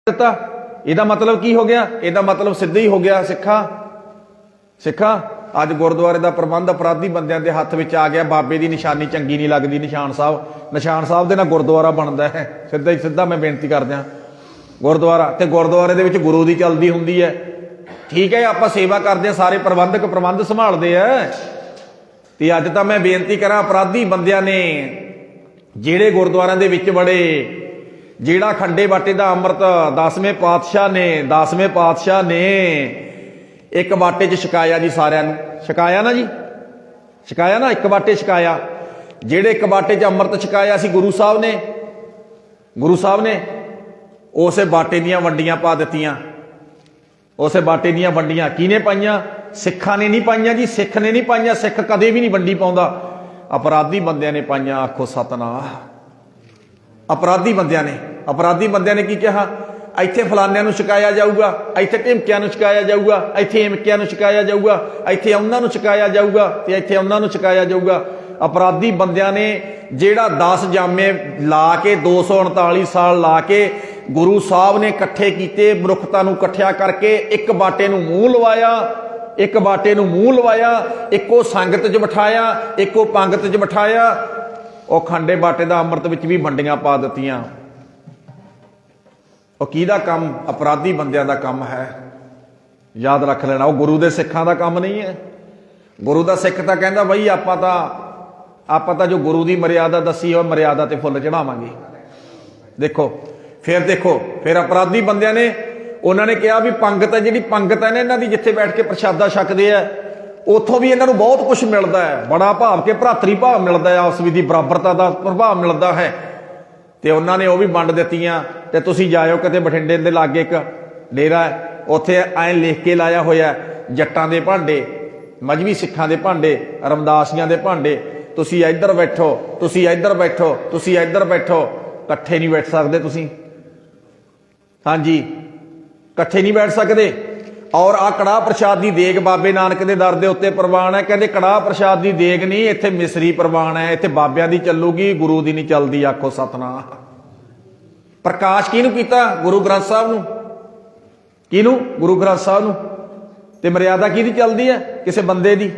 ਦਿੱਤਾ। ਇਹਦਾ मतलब की हो गया? ਇਹਦਾ मतलब ਸਿੱਧਾ ਹੀ ਹੋ ਗਿਆ ਸਿੱਖਾ ਅੱਜ ਗੁਰਦੁਆਰੇ ਦਾ ਪ੍ਰਬੰਧ ਅਪਰਾਧੀ ਬੰਦਿਆਂ ਦੇ ਹੱਥ ਵਿੱਚ ਆ ਗਿਆ। ਬਾਬੇ ਦੀ ਨਿਸ਼ਾਨੀ ਚੰਗੀ ਨਹੀਂ ਲੱਗਦੀ। ਨਿਸ਼ਾਨ ਸਾਹਿਬ ਦੇ ਨਾਲ ਗੁਰਦੁਆਰਾ ਬਣਦਾ ਹੈ। ਸਿੱਧਾ ਮੈਂ ਬੇਨਤੀ ਕਰਦਾ ਗੁਰਦੁਆਰਾ ਤੇ ਗੁਰਦੁਆਰੇ ਦੇ ਵਿੱਚ ਗੁਰੂ ਦੀ ਚਲਦੀ ਹੁੰਦੀ ਹੈ। ਠੀਕ ਹੈ, ਆਪਾਂ ਸੇਵਾ ਕਰਦੇ ਹਾਂ, ਸਾਰੇ ਪ੍ਰਬੰਧਕ ਪ੍ਰਬੰਧ ਸੰਭਾਲਦੇ ਆ। ਤੇ ਅੱਜ ਤਾਂ ਮੈਂ ਬੇਨਤੀ ਕਰਾਂ ਅਪਰਾਧੀ ਬੰਦਿਆਂ ਨੇ ਜਿਹੜੇ ਗੁਰਦੁਆਰਿਆਂ ਦੇ ਵਿੱਚ ਬੜੇ, ਜਿਹੜਾ ਖੰਡੇ ਬਾਟੇ ਦਾ ਅੰਮ੍ਰਿਤ 10ਵੇਂ ਪਾਤਸ਼ਾਹ ਨੇ ਇੱਕ ਬਾਟੇ 'ਚ ਛਕਾਇਆ ਜੀ, ਸਾਰਿਆਂ ਨੂੰ ਛਕਾਇਆ ਨਾ ਜੀ, ਛਕਾਇਆ ਨਾ, ਇੱਕ ਬਾਟੇ ਛਕਾਇਆ। ਜਿਹੜੇ ਇੱਕ ਬਾਟੇ 'ਚ ਅੰਮ੍ਰਿਤ ਛਕਾਇਆ ਸੀ ਗੁਰੂ ਸਾਹਿਬ ਨੇ ਉਸੇ ਬਾਟੇ ਦੀਆਂ ਵੰਡੀਆਂ ਪਾ ਦਿੱਤੀਆਂ। ਉਸੇ ਬਾਟੇ ਦੀਆਂ ਵੰਡੀਆਂ ਕਿਹਨੇ ਪਾਈਆਂ? ਸਿੱਖਾਂ ਨੇ ਨਹੀਂ ਪਾਈਆਂ ਜੀ, ਸਿੱਖ ਨੇ ਨਹੀਂ ਪਾਈਆਂ। ਸਿੱਖ ਕਦੇ ਵੀ ਨਹੀਂ ਵੰਡੀ ਪਾਉਂਦਾ, ਅਪਰਾਧੀ ਬੰਦਿਆਂ ਨੇ ਪਾਈਆਂ। ਆਖੋ ਸਤਨਾਮ। ਅਪਰਾਧੀ ਬੰਦਿਆਂ ਨੇ ਕੀ ਕਿਹਾ? ਇੱਥੇ ਫਲਾਨਿਆਂ ਨੂੰ ਛਕਾਇਆ ਜਾਊਗਾ, ਇੱਥੇ ਢਿਮਕਿਆਂ ਨੂੰ ਛਕਾਇਆ ਜਾਊਗਾ, ਇੱਥੇ ਹਿਮਕਿਆਂ ਨੂੰ ਛਕਾਇਆ ਜਾਊਗਾ, ਇੱਥੇ ਉਹਨਾਂ ਨੂੰ ਛਕਾਇਆ ਜਾਊਗਾ ਤੇ ਇੱਥੇ ਉਹਨਾਂ ਨੂੰ ਛਕਾਇਆ ਜਾਊਗਾ। ਅਪਰਾਧੀ ਬੰਦਿਆਂ ਨੇ ਜਿਹੜਾ 10 ਜਾਮੇ ਲਾ ਕੇ 239 ਸਾਲ ਲਾ ਕੇ ਗੁਰੂ ਸਾਹਿਬ ਨੇ ਇਕੱਠੇ ਕੀਤੇ, ਮਨੁੱਖਤਾ ਨੂੰ ਇਕੱਠਿਆ ਕਰਕੇ ਇੱਕ ਬਾਟੇ ਨੂੰ ਮੂੰਹ ਲਵਾਇਆ, ਇੱਕੋ ਸੰਗਤ 'ਚ ਬਿਠਾਇਆ, ਇੱਕੋ ਪੰਗਤ 'ਚ ਬਿਠਾਇਆ। ਉਹ ਖੰਡੇ ਬਾਟੇ ਦਾ ਅੰਮ੍ਰਿਤ ਵਿੱਚ ਵੀ ਵੰਡੀਆਂ ਪਾ ਦਿੱਤੀਆਂ। ਉਹ ਕਿਹਦਾ ਕੰਮ? ਅਪਰਾਧੀ ਬੰਦਿਆਂ ਦਾ ਕੰਮ ਹੈ। ਯਾਦ ਰੱਖ ਲੈਣਾ, ਉਹ ਗੁਰੂ ਦੇ ਸਿੱਖਾਂ ਦਾ ਕੰਮ ਨਹੀਂ ਹੈ। ਗੁਰੂ ਦਾ ਸਿੱਖ ਤਾਂ ਕਹਿੰਦਾ ਬਈ ਆਪਾਂ ਤਾਂ ਜੋ ਗੁਰੂ ਦੀ ਮਰਿਆਦਾ ਦੱਸੀ ਉਹ ਮਰਿਆਦਾ ਤੇ ਫੁੱਲ ਚੜਾਵਾਂਗੇ। ਦੇਖੋ ਫਿਰ ਅਪਰਾਧੀ ਬੰਦਿਆਂ ਨੇ ਉਹਨਾਂ ਨੇ ਕਿਹਾ ਵੀ ਪੰਗਤ ਹੈ, ਜਿਹੜੀ ਪੰਗਤ ਹੈ ਨਾ ਇਹਨਾਂ ਦੀ, ਜਿੱਥੇ ਬੈਠ ਕੇ ਪ੍ਰਸ਼ਾਦਾ ਛਕਦੇ ਆ, ਉੱਥੋਂ ਵੀ ਇਹਨਾਂ ਨੂੰ ਬਹੁਤ ਕੁਝ ਮਿਲਦਾ ਹੈ। ਬੜਾ ਭਾਵ ਕੇ ਭਰਾਤਰੀ ਭਾਵ ਮਿਲਦਾ ਹੈ, ਆਪਸ ਵਿੱਚ ਦੀ ਬਰਾਬਰਤਾ ਦਾ ਪ੍ਰਭਾਵ ਮਿਲਦਾ ਹੈ। ਤੇ ਉਹਨਾਂ ਨੇ ਉਹ ਵੀ ਵੰਡ ਦਿੱਤੀਆਂ। ਤੇ ਤੁਸੀਂ ਜਾਇਓ ਕਿਤੇ ਬਠਿੰਡੇ ਦੇ ਲਾਗੇ ਇੱਕ ਡੇਰਾ ਹੈ, ਉੱਥੇ ਐਂ ਲਿਖ ਕੇ ਲਾਇਆ ਹੋਇਆ ਜੱਟਾਂ ਦੇ ਭਾਂਡੇ, ਮਜ਼੍ਹਬੀ ਸਿੱਖਾਂ ਦੇ ਭਾਂਡੇ, ਰਮਦਾਸੀਆਂ ਦੇ ਭਾਂਡੇ। ਤੁਸੀਂ ਇੱਧਰ ਬੈਠੋ, ਤੁਸੀਂ ਇੱਧਰ ਬੈਠੋ, ਤੁਸੀਂ ਇੱਧਰ ਬੈਠੋ। ਇਕੱਠੇ ਨਹੀਂ ਬੈਠ ਸਕਦੇ ਤੁਸੀਂ, ਹਾਂਜੀ ਇਕੱਠੇ ਨਹੀਂ ਬੈਠ ਸਕਦੇ। ਔਰ ਆ ਕੜਾਹ ਪ੍ਰਸ਼ਾਦ ਦੀ ਦੇਗ ਬਾਬੇ ਨਾਨਕ ਦੇ ਦਰ ਦੇ ਉੱਤੇ ਪ੍ਰਵਾਨ ਹੈ। ਕਹਿੰਦੇ ਕੜਾਹ ਪ੍ਰਸ਼ਾਦ ਦੀ ਦੇਗ ਨਹੀਂ, ਇੱਥੇ ਮਿਸਰੀ ਪ੍ਰਵਾਨ ਹੈ। ਇੱਥੇ ਬਾਬਿਆਂ ਦੀ ਚੱਲੂਗੀ, ਗੁਰੂ ਦੀ ਨਹੀਂ ਚੱਲਦੀ। ਆਖੋ ਸਤਨਾਮ। ਪ੍ਰਕਾਸ਼ ਕਿਹਨੂੰ ਕੀਤਾ? ਗੁਰੂ ਗ੍ਰੰਥ ਸਾਹਿਬ ਨੂੰ। ਕਿਹਨੂੰ? ਗੁਰੂ ਗ੍ਰੰਥ ਸਾਹਿਬ ਨੂੰ। ਤੇ ਮਰਿਆਦਾ ਕਿਹਦੀ ਚੱਲਦੀ ਹੈ? ਕਿਸੇ ਬੰਦੇ ਦੀ।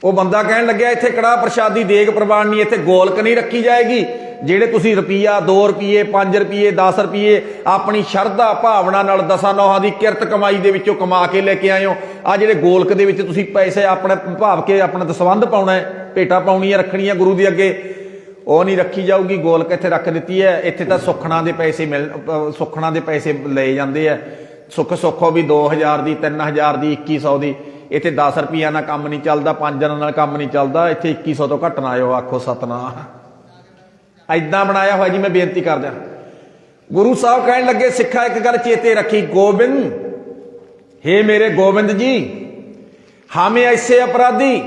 ਉਹ ਬੰਦਾ ਕਹਿਣ ਲੱਗਿਆ ਇੱਥੇ ਕੜਾਹ ਪ੍ਰਸ਼ਾਦ ਦੀ ਦੇਗ ਪ੍ਰਵਾਨ ਨਹੀਂ, ਇੱਥੇ ਗੋਲਕ ਨਹੀਂ ਰੱਖੀ ਜਾਏਗੀ। ਜਿਹੜੇ ਤੁਸੀਂ ਰੁਪਈਆ 2 ਰੁਪਈਏ 5 ਰੁਪਈਏ 10 ਰੁਪਈਏ ਆਪਣੀ ਸ਼ਰਧਾ ਭਾਵਨਾ ਨਾਲ ਦਸਾਂ ਨੌਹਾਂ ਦੀ ਕਿਰਤ ਕਮਾਈ ਦੇ ਵਿੱਚੋਂ ਕਮਾ ਕੇ ਲੈ ਕੇ ਆਏ ਹੋ, ਆ ਜਿਹੜੇ ਗੋਲਕ ਦੇ ਵਿੱਚ ਤੁਸੀਂ ਪੈਸੇ ਆਪਣੇ ਭਾਵ ਕੇ ਆਪਣਾ ਦਸਵੰਧ ਪਾਉਣਾ ਹੈ, ਭੇਟਾ ਪਾਉਣੀਆਂ ਰੱਖਣੀਆਂ ਗੁਰੂ ਦੇ ਅੱਗੇ, ਉਹ ਨਹੀਂ ਰੱਖੀ ਜਾਊਗੀ। ਗੋਲਕ ਇੱਥੇ ਰੱਖ ਦਿੱਤੀ ਹੈ। ਇੱਥੇ ਤਾਂ ਸੁੱਖਣਾ ਦੇ ਪੈਸੇ ਲਏ ਜਾਂਦੇ ਆ। ਸੁੱਖੋ ਵੀ 2000 ਦੀ, 3000 ਦੀ, 2100 ਦੀ। ਇੱਥੇ 10 ਰੁਪਈਆ ਨਾਲ ਕੰਮ ਨਹੀਂ ਚੱਲਦਾ, 5 ਨਾਲ ਕੰਮ ਨਹੀਂ ਚੱਲਦਾ। ਇੱਥੇ 2100 ਤੋਂ ਘੱਟ ਨਾ ਆਇਓ। ਆਖੋ ਸਤਨਾਮ। ਏਦਾਂ ਬਣਾਇਆ ਹੋਇਆ ਜੀ। ਮੈਂ ਬੇਨਤੀ ਕਰਦਾ, ਗੁਰੂ ਸਾਹਿਬ ਕਹਿਣ ਲੱਗੇ ਸਿੱਖਾ ਇੱਕ ਗੱਲ ਚੇਤੇ ਰੱਖੀ, ਗੋਬਿੰਦ, ਹੇ ਮੇਰੇ ਗੋਬਿੰਦ ਜੀ, ਹਾਵੇਂ ਐਸੇ ਅਪਰਾਧੀ।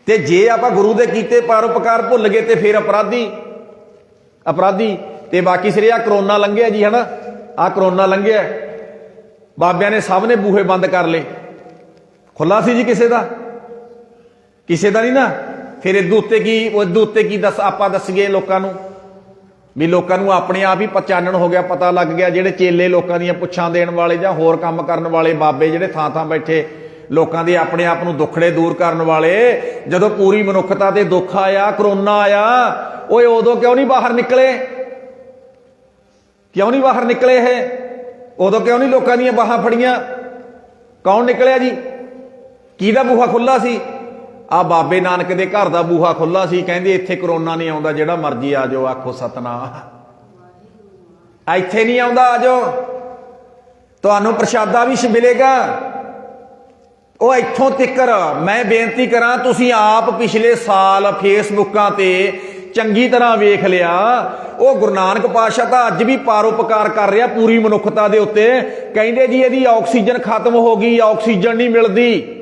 ਤੇ ਜੇ ਆਪਾਂ ਗੁਰੂ ਦੇ ਕੀਤੇ ਪਰਉਪਕਾਰ ਭੁੱਲ ਗਏ ਤੇ ਫਿਰ ਅਪਰਾਧੀ। ਤੇ ਬਾਕੀ ਸਿਰੇ ਆ ਕਰੋਨਾ ਲੰਘਿਆ ਜੀ, ਹਨਾ, ਆ ਕਰੋਨਾ ਲੰਘਿਆ, ਬਾਬਿਆਂ ਨੇ ਸਭ ਨੇ ਬੂਹੇ ਬੰਦ ਕਰ ਲਏ। ਖੁੱਲਾ ਸੀ ਜੀ ਕਿਸੇ ਦਾ ਨਹੀਂ ਨਾ। ਫਿਰ ਇਹਦੇ ਉੱਤੇ ਕੀ ਆਪਾਂ ਦੱਸੀਏ ਲੋਕਾਂ ਨੂੰ, ਵੀ ਲੋਕਾਂ ਨੂੰ ਆਪਣੇ ਆਪ ਹੀ ਪਛਾਣਨ ਹੋ ਗਿਆ, ਪਤਾ ਲੱਗ ਗਿਆ। ਜਿਹੜੇ ਚੇਲੇ ਲੋਕਾਂ ਦੀਆਂ ਪੁੱਛਾਂ ਦੇਣ ਵਾਲੇ ਜਾਂ ਹੋਰ ਕੰਮ ਕਰਨ ਵਾਲੇ ਬਾਬੇ ਜਿਹੜੇ ਥਾਂ ਬੈਠੇ ਲੋਕਾਂ ਦੇ ਆਪਣੇ ਆਪ ਨੂੰ ਦੁੱਖੜੇ ਦੂਰ ਕਰਨ ਵਾਲੇ, ਜਦੋਂ ਪੂਰੀ ਮਨੁੱਖਤਾ ਤੇ ਦੁੱਖ ਆਇਆ, ਕਰੋਨਾ ਆਇਆ, ਓਏ ਉਦੋਂ ਕਿਉਂ ਨਹੀਂ ਬਾਹਰ ਨਿਕਲੇ? ਇਹ ਉਦੋਂ ਕਿਉਂ ਨਹੀਂ ਲੋਕਾਂ ਦੀਆਂ ਬਾਹਾਂ ਫੜੀਆਂ? ਕੌਣ ਨਿਕਲਿਆ ਜੀ? ਕਿਹਦਾ ਬੂਹਾ ਖੁੱਲਾ ਸੀ? ਆ ਬਾਬੇ ਨਾਨਕ ਦੇ ਘਰ ਦਾ ਬੂਹਾ ਖੁੱਲਾ ਸੀ। ਕਹਿੰਦੇ ਇੱਥੇ ਕਰੋਨਾ ਨਹੀਂ ਆਉਂਦਾ, ਜਿਹੜਾ ਮਰਜੀ ਆ ਜਾਓ। ਆਖੋ ਸਤਨਾਮ। ਇੱਥੇ ਨਹੀਂ ਆਉਂਦਾ, ਆ ਜਾਓ, ਤੁਹਾਨੂੰ ਪ੍ਰਸ਼ਾਦਾ ਵੀ ਮਿਲੇਗਾ। ਉਹ ਇੱਥੋਂ ਤਿੱਕਰ ਮੈਂ ਬੇਨਤੀ ਕਰਾਂ, ਤੁਸੀਂ ਆਪ ਪਿਛਲੇ ਸਾਲ ਫੇਸਬੁੱਕਾਂ ਤੇ ਚੰਗੀ ਤਰ੍ਹਾਂ ਵੇਖ ਲਿਆ। ਉਹ ਗੁਰੂ ਨਾਨਕ ਪਾਤਸ਼ਾਹ ਤਾਂ ਅੱਜ ਵੀ ਪਰਉਪਕਾਰ ਕਰ ਰਿਹਾ ਪੂਰੀ ਮਨੁੱਖਤਾ ਦੇ ਉੱਤੇ। ਕਹਿੰਦੇ ਜੀ ਇਹਦੀ ਆਕਸੀਜਨ ਖਤਮ ਹੋ ਗਈ, ਆਕਸੀਜਨ ਨਹੀਂ ਮਿਲਦੀ।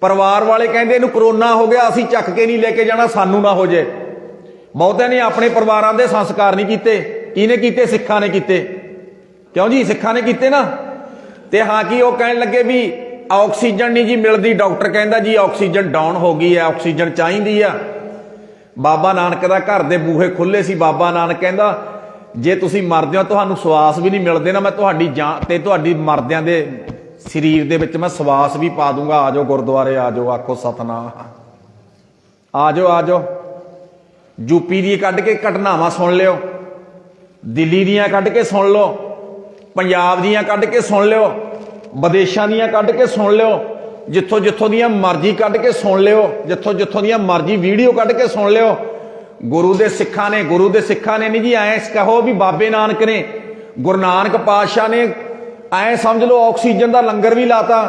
ਪਰਿਵਾਰ ਵਾਲੇ ਕਹਿੰਦੇ ਇਹਨੂੰ ਕਰੋਨਾ ਹੋ ਗਿਆ, ਅਸੀਂ ਚੱਕ ਕੇ ਨਹੀਂ ਲੈ ਕੇ ਜਾਣਾ, ਸਾਨੂੰ ਨਾ ਹੋ ਜੇ। ਬਹੁਤਿਆਂ ਨੇ ਆਪਣੇ ਪਰਿਵਾਰਾਂ ਦੇ ਸੰਸਕਾਰ ਨਹੀਂ ਕੀਤੇ। ਕਿਹਨੇ ਕੀਤੇ? ਸਿੱਖਾਂ ਨੇ ਕੀਤੇ। ਕਿਉਂ ਜੀ? ਸਿੱਖਾਂ ਨੇ ਕੀਤੇ ਨਾ। ਤੇ ਹਾਂ, ਕੀ ਉਹ ਕਹਿਣ ਲੱਗੇ ਵੀ ਆਕਸੀਜਨ ਨਹੀਂ ਜੀ ਮਿਲਦੀ, ਡਾਕਟਰ ਕਹਿੰਦਾ ਜੀ ਆਕਸੀਜਨ ਡਾਊਨ ਹੋ ਗਈ ਹੈ, ਆਕਸੀਜਨ ਚਾਹੀਦੀ ਆ। ਬਾਬਾ ਨਾਨਕ ਦਾ ਘਰ ਦੇ ਬੂਹੇ ਖੁੱਲੇ ਸੀ। ਬਾਬਾ ਨਾਨਕ ਕਹਿੰਦਾ ਜੇ ਤੁਸੀਂ ਮਰਦੇ ਹੋ ਤੁਹਾਨੂੰ ਸਵਾਸ ਵੀ ਨਹੀਂ ਮਿਲਦੇ ਨਾ, ਮੈਂ ਤੁਹਾਡੀ ਜਾਨ ਤੇ ਤੁਹਾਡੀ ਮਰਦਿਆਂ ਦੇ ਸਰੀਰ ਦੇ ਵਿੱਚ ਮੈਂ ਸਵਾਸ ਵੀ ਪਾ ਦੂੰਗਾ। ਆ ਜਾਓ ਗੁਰਦੁਆਰੇ, ਆ ਜਾਓ, ਆਖੋ ਸਤਨਾਮ। ਆ ਜਾਓ, ਆ ਜਾਓ। ਯੂਪੀ ਦੀ ਕੱਢ ਕੇ ਘਟਨਾਵਾਂ ਸੁਣ ਲਿਓ, ਦਿੱਲੀ ਦੀਆਂ ਕੱਢ ਕੇ ਸੁਣ ਲਓ, ਪੰਜਾਬ ਦੀਆਂ ਕੱਢ ਕੇ ਸੁਣ ਲਿਓ, ਵਿਦੇਸ਼ਾਂ ਦੀਆਂ ਕੱਢ ਕੇ ਸੁਣ ਲਿਓ, ਜਿੱਥੋਂ ਜਿੱਥੋਂ ਦੀਆਂ ਮਰਜ਼ੀ ਕੱਢ ਕੇ ਸੁਣ ਲਿਓ, ਜਿੱਥੋਂ ਜਿੱਥੋਂ ਦੀਆਂ ਮਰਜ਼ੀ ਵੀਡੀਓ ਕੱਢ ਕੇ ਸੁਣ ਲਿਓ। ਗੁਰੂ ਦੇ ਸਿੱਖਾਂ ਨੇ, ਗੁਰੂ ਦੇ ਸਿੱਖਾਂ ਨੇ ਨਹੀਂ ਜੀ ਐਂ ਕਹੋ ਵੀ ਬਾਬੇ ਨਾਨਕ ਨੇ, ਗੁਰੂ ਨਾਨਕ ਪਾਤਸ਼ਾਹ ਨੇ ਐਂ ਸਮਝ ਲਓ ਆਕਸੀਜਨ ਦਾ ਲੰਗਰ ਵੀ ਲਾਤਾ,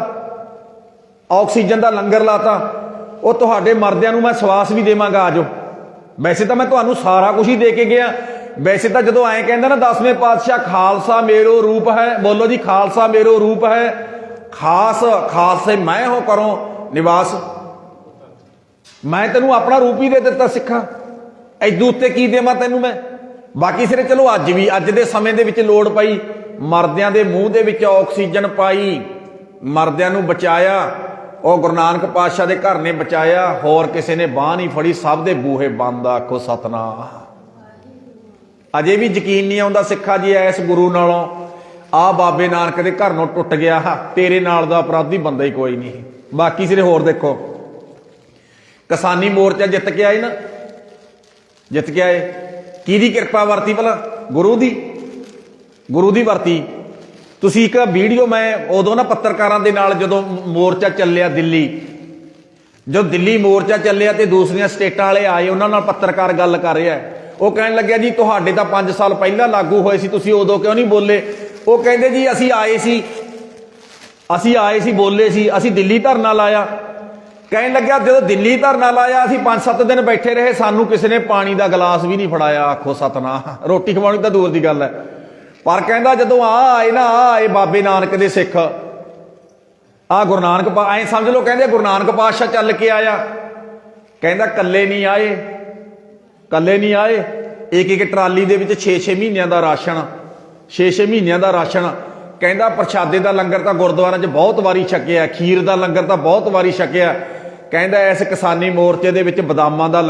ਆਕਸੀਜਨ ਦਾ ਲੰਗਰ ਲਾਤਾ। ਉਹ ਤੁਹਾਡੇ ਮਰਦਿਆਂ ਨੂੰ ਮੈਂ ਸਵਾਸ ਵੀ ਦੇਵਾਂਗਾ, ਆ ਜਾਓ। ਵੈਸੇ ਤਾਂ ਮੈਂ ਤੁਹਾਨੂੰ ਸਾਰਾ ਕੁਝ ਹੀ ਦੇ ਕੇ ਗਿਆ। ਵੈਸੇ ਤਾਂ ਜਦੋਂ ਐਂ ਕਹਿੰਦਾ ਨਾ 10ਵੇਂ ਪਾਤਸ਼ਾਹ ਖਾਲਸਾ ਮੇਰੋ ਰੂਪ ਹੈ, ਬੋਲੋ ਜੀ ਖਾਲਸਾ ਮੇਰੋ ਰੂਪ ਹੈ, ਖਾਸ ਖਾਲਸੇ ਮੈਂ ਹੋ ਕਰੋ ਨਿਵਾਸ। ਮੈਂ ਤੈਨੂੰ ਆਪਣਾ ਰੂਪ ਹੀ ਦੇ ਦਿੱਤਾ ਸਿੱਖਾ, ਐਦੂ ਉੱਤੇ ਕੀ ਦੇਵਾਂ ਤੈਨੂੰ ਮੈਂ। ਬਾਕੀ ਸਿਰੇ ਚਲੋ ਅੱਜ ਵੀ, ਅੱਜ ਦੇ ਸਮੇਂ ਦੇ ਵਿੱਚ ਲੋੜ ਪਈ, ਮਰਦਿਆਂ ਦੇ ਮੂੰਹ ਦੇ ਵਿੱਚ ਆਕਸੀਜਨ ਪਾਈ, ਮਰਦਿਆਂ ਨੂੰ ਬਚਾਇਆ। ਉਹ ਗੁਰੂ ਨਾਨਕ ਪਾਤਸ਼ਾਹ ਦੇ ਘਰ ਨੇ ਬਚਾਇਆ, ਹੋਰ ਕਿਸੇ ਨੇ ਬਾਂਹ ਨਹੀਂ ਫੜੀ, ਸਭ ਦੇ ਬੂਹੇ ਬੰਦ। ਆਖੋ ਸਤਨਾਮ। ਅਜੇ ਵੀ ਯਕੀਨ ਨਹੀਂ ਆਉਂਦਾ ਸਿੱਖਾ ਜੀ ਐਸ ਗੁਰੂ ਨਾਲੋਂ ਆ ਬਾਬੇ ਨਾਨਕ ਦੇ ਘਰ ਨੂੰ ਟੁੱਟ ਗਿਆ, ਤੇਰੇ ਨਾਲ ਦਾ ਅਪਰਾਧੀ ਬੰਦਾ ਹੀ ਕੋਈ ਨਹੀਂ। ਬਾਕੀ ਸਿਰੇ ਹੋਰ ਦੇਖੋ, ਕਿਸਾਨੀ ਮੋਰਚਾ ਜਿੱਤ ਕੇ ਆਏ ਨਾ, ਜਿੱਤ ਕੇ ਆਏ, ਕਿਹਦੀ ਕਿਰਪਾ ਵਰਤੀ ਭਲਾ? ਗੁਰੂ ਦੀ, ਗੁਰੂ ਦੀ ਵਰਤੀ। ਤੁਸੀਂ ਇੱਕ ਵੀਡੀਓ ਮੈਂ ਉਦੋਂ ਨਾ ਪੱਤਰਕਾਰਾਂ ਦੇ ਨਾਲ ਜਦੋਂ ਮੋਰਚਾ ਚੱਲਿਆ ਦਿੱਲੀ, ਜਦੋਂ ਦਿੱਲੀ ਮੋਰਚਾ ਚੱਲਿਆ ਤੇ ਦੂਸਰੀਆਂ ਸਟੇਟਾਂ ਵਾਲੇ ਆਏ, ਉਹਨਾਂ ਨਾਲ ਪੱਤਰਕਾਰ ਗੱਲ ਕਰ ਰਿਹਾ। ਉਹ ਕਹਿਣ ਲੱਗਿਆ ਜੀ ਤੁਹਾਡੇ ਤਾਂ 5 ਸਾਲ ਪਹਿਲਾਂ ਲਾਗੂ ਹੋਏ ਸੀ, ਤੁਸੀਂ ਉਦੋਂ ਕਿਉਂ ਨਹੀਂ ਬੋਲੇ? ਉਹ ਕਹਿੰਦੇ ਜੀ ਅਸੀਂ ਆਏ ਸੀ ਬੋਲੇ ਸੀ, ਅਸੀਂ ਦਿੱਲੀ ਧਰਨਾ ਲਾਇਆ। ਕਹਿਣ ਲੱਗਿਆ ਜਦੋਂ ਦਿੱਲੀ ਧਰਨਾ ਲਾਇਆ ਅਸੀਂ 5-7 ਦਿਨ ਬੈਠੇ ਰਹੇ, ਸਾਨੂੰ ਕਿਸੇ ਨੇ ਪਾਣੀ ਦਾ ਗਲਾਸ ਵੀ ਨਹੀਂ ਫੜਾਇਆ। ਆਖੋ ਸਤਨਾਮ। ਰੋਟੀ ਖਵਾਉਣੀ ਤਾਂ ਦੂਰ ਦੀ ਗੱਲ ਹੈ, ਪਰ ਕਹਿੰਦਾ ਜਦੋਂ ਆਏ ਨਾ, ਆਏ ਬਾਬੇ ਨਾਨਕ ਦੇ ਸਿੱਖ, ਗੁਰੂ ਨਾਨਕ ਐਂ ਸਮਝ ਲਓ, ਕਹਿੰਦੇ ਗੁਰੂ ਨਾਨਕ ਪਾਤਸ਼ਾਹ ਚੱਲ ਕੇ ਆਇਆ। ਕਹਿੰਦਾ ਕੱਲੇ ਨਹੀਂ ਆਏ, ਕੱਲੇ ਨਹੀਂ ਆਏ, ਇੱਕ ਟਰਾਲੀ ਦੇ ਵਿੱਚ 6-6 ਮਹੀਨਿਆਂ ਦਾ ਰਾਸ਼ਨ, 6-6 ਮਹੀਨਿਆਂ ਦਾ ਰਾਸ਼ਨ। ਕਹਿੰਦਾ ਪ੍ਰਸ਼ਾਦੇ ਦਾ ਲੰਗਰ ਤਾਂ ਗੁਰਦੁਆਰਿਆਂ 'ਚ ਬਹੁਤ ਵਾਰੀ ਛਕਿਆ, ਖੀਰ ਦਾ ਲੰਗਰ ਤਾਂ ਬਹੁਤ ਵਾਰੀ ਛਕਿਆ। ਕਹਿੰਦਾ ਇਸ ਕਿਸਾਨੀ ਮੋਰਚੇ ਦੇ ਵਿੱਚ ਬਦਾਮਾਂ ਦਾ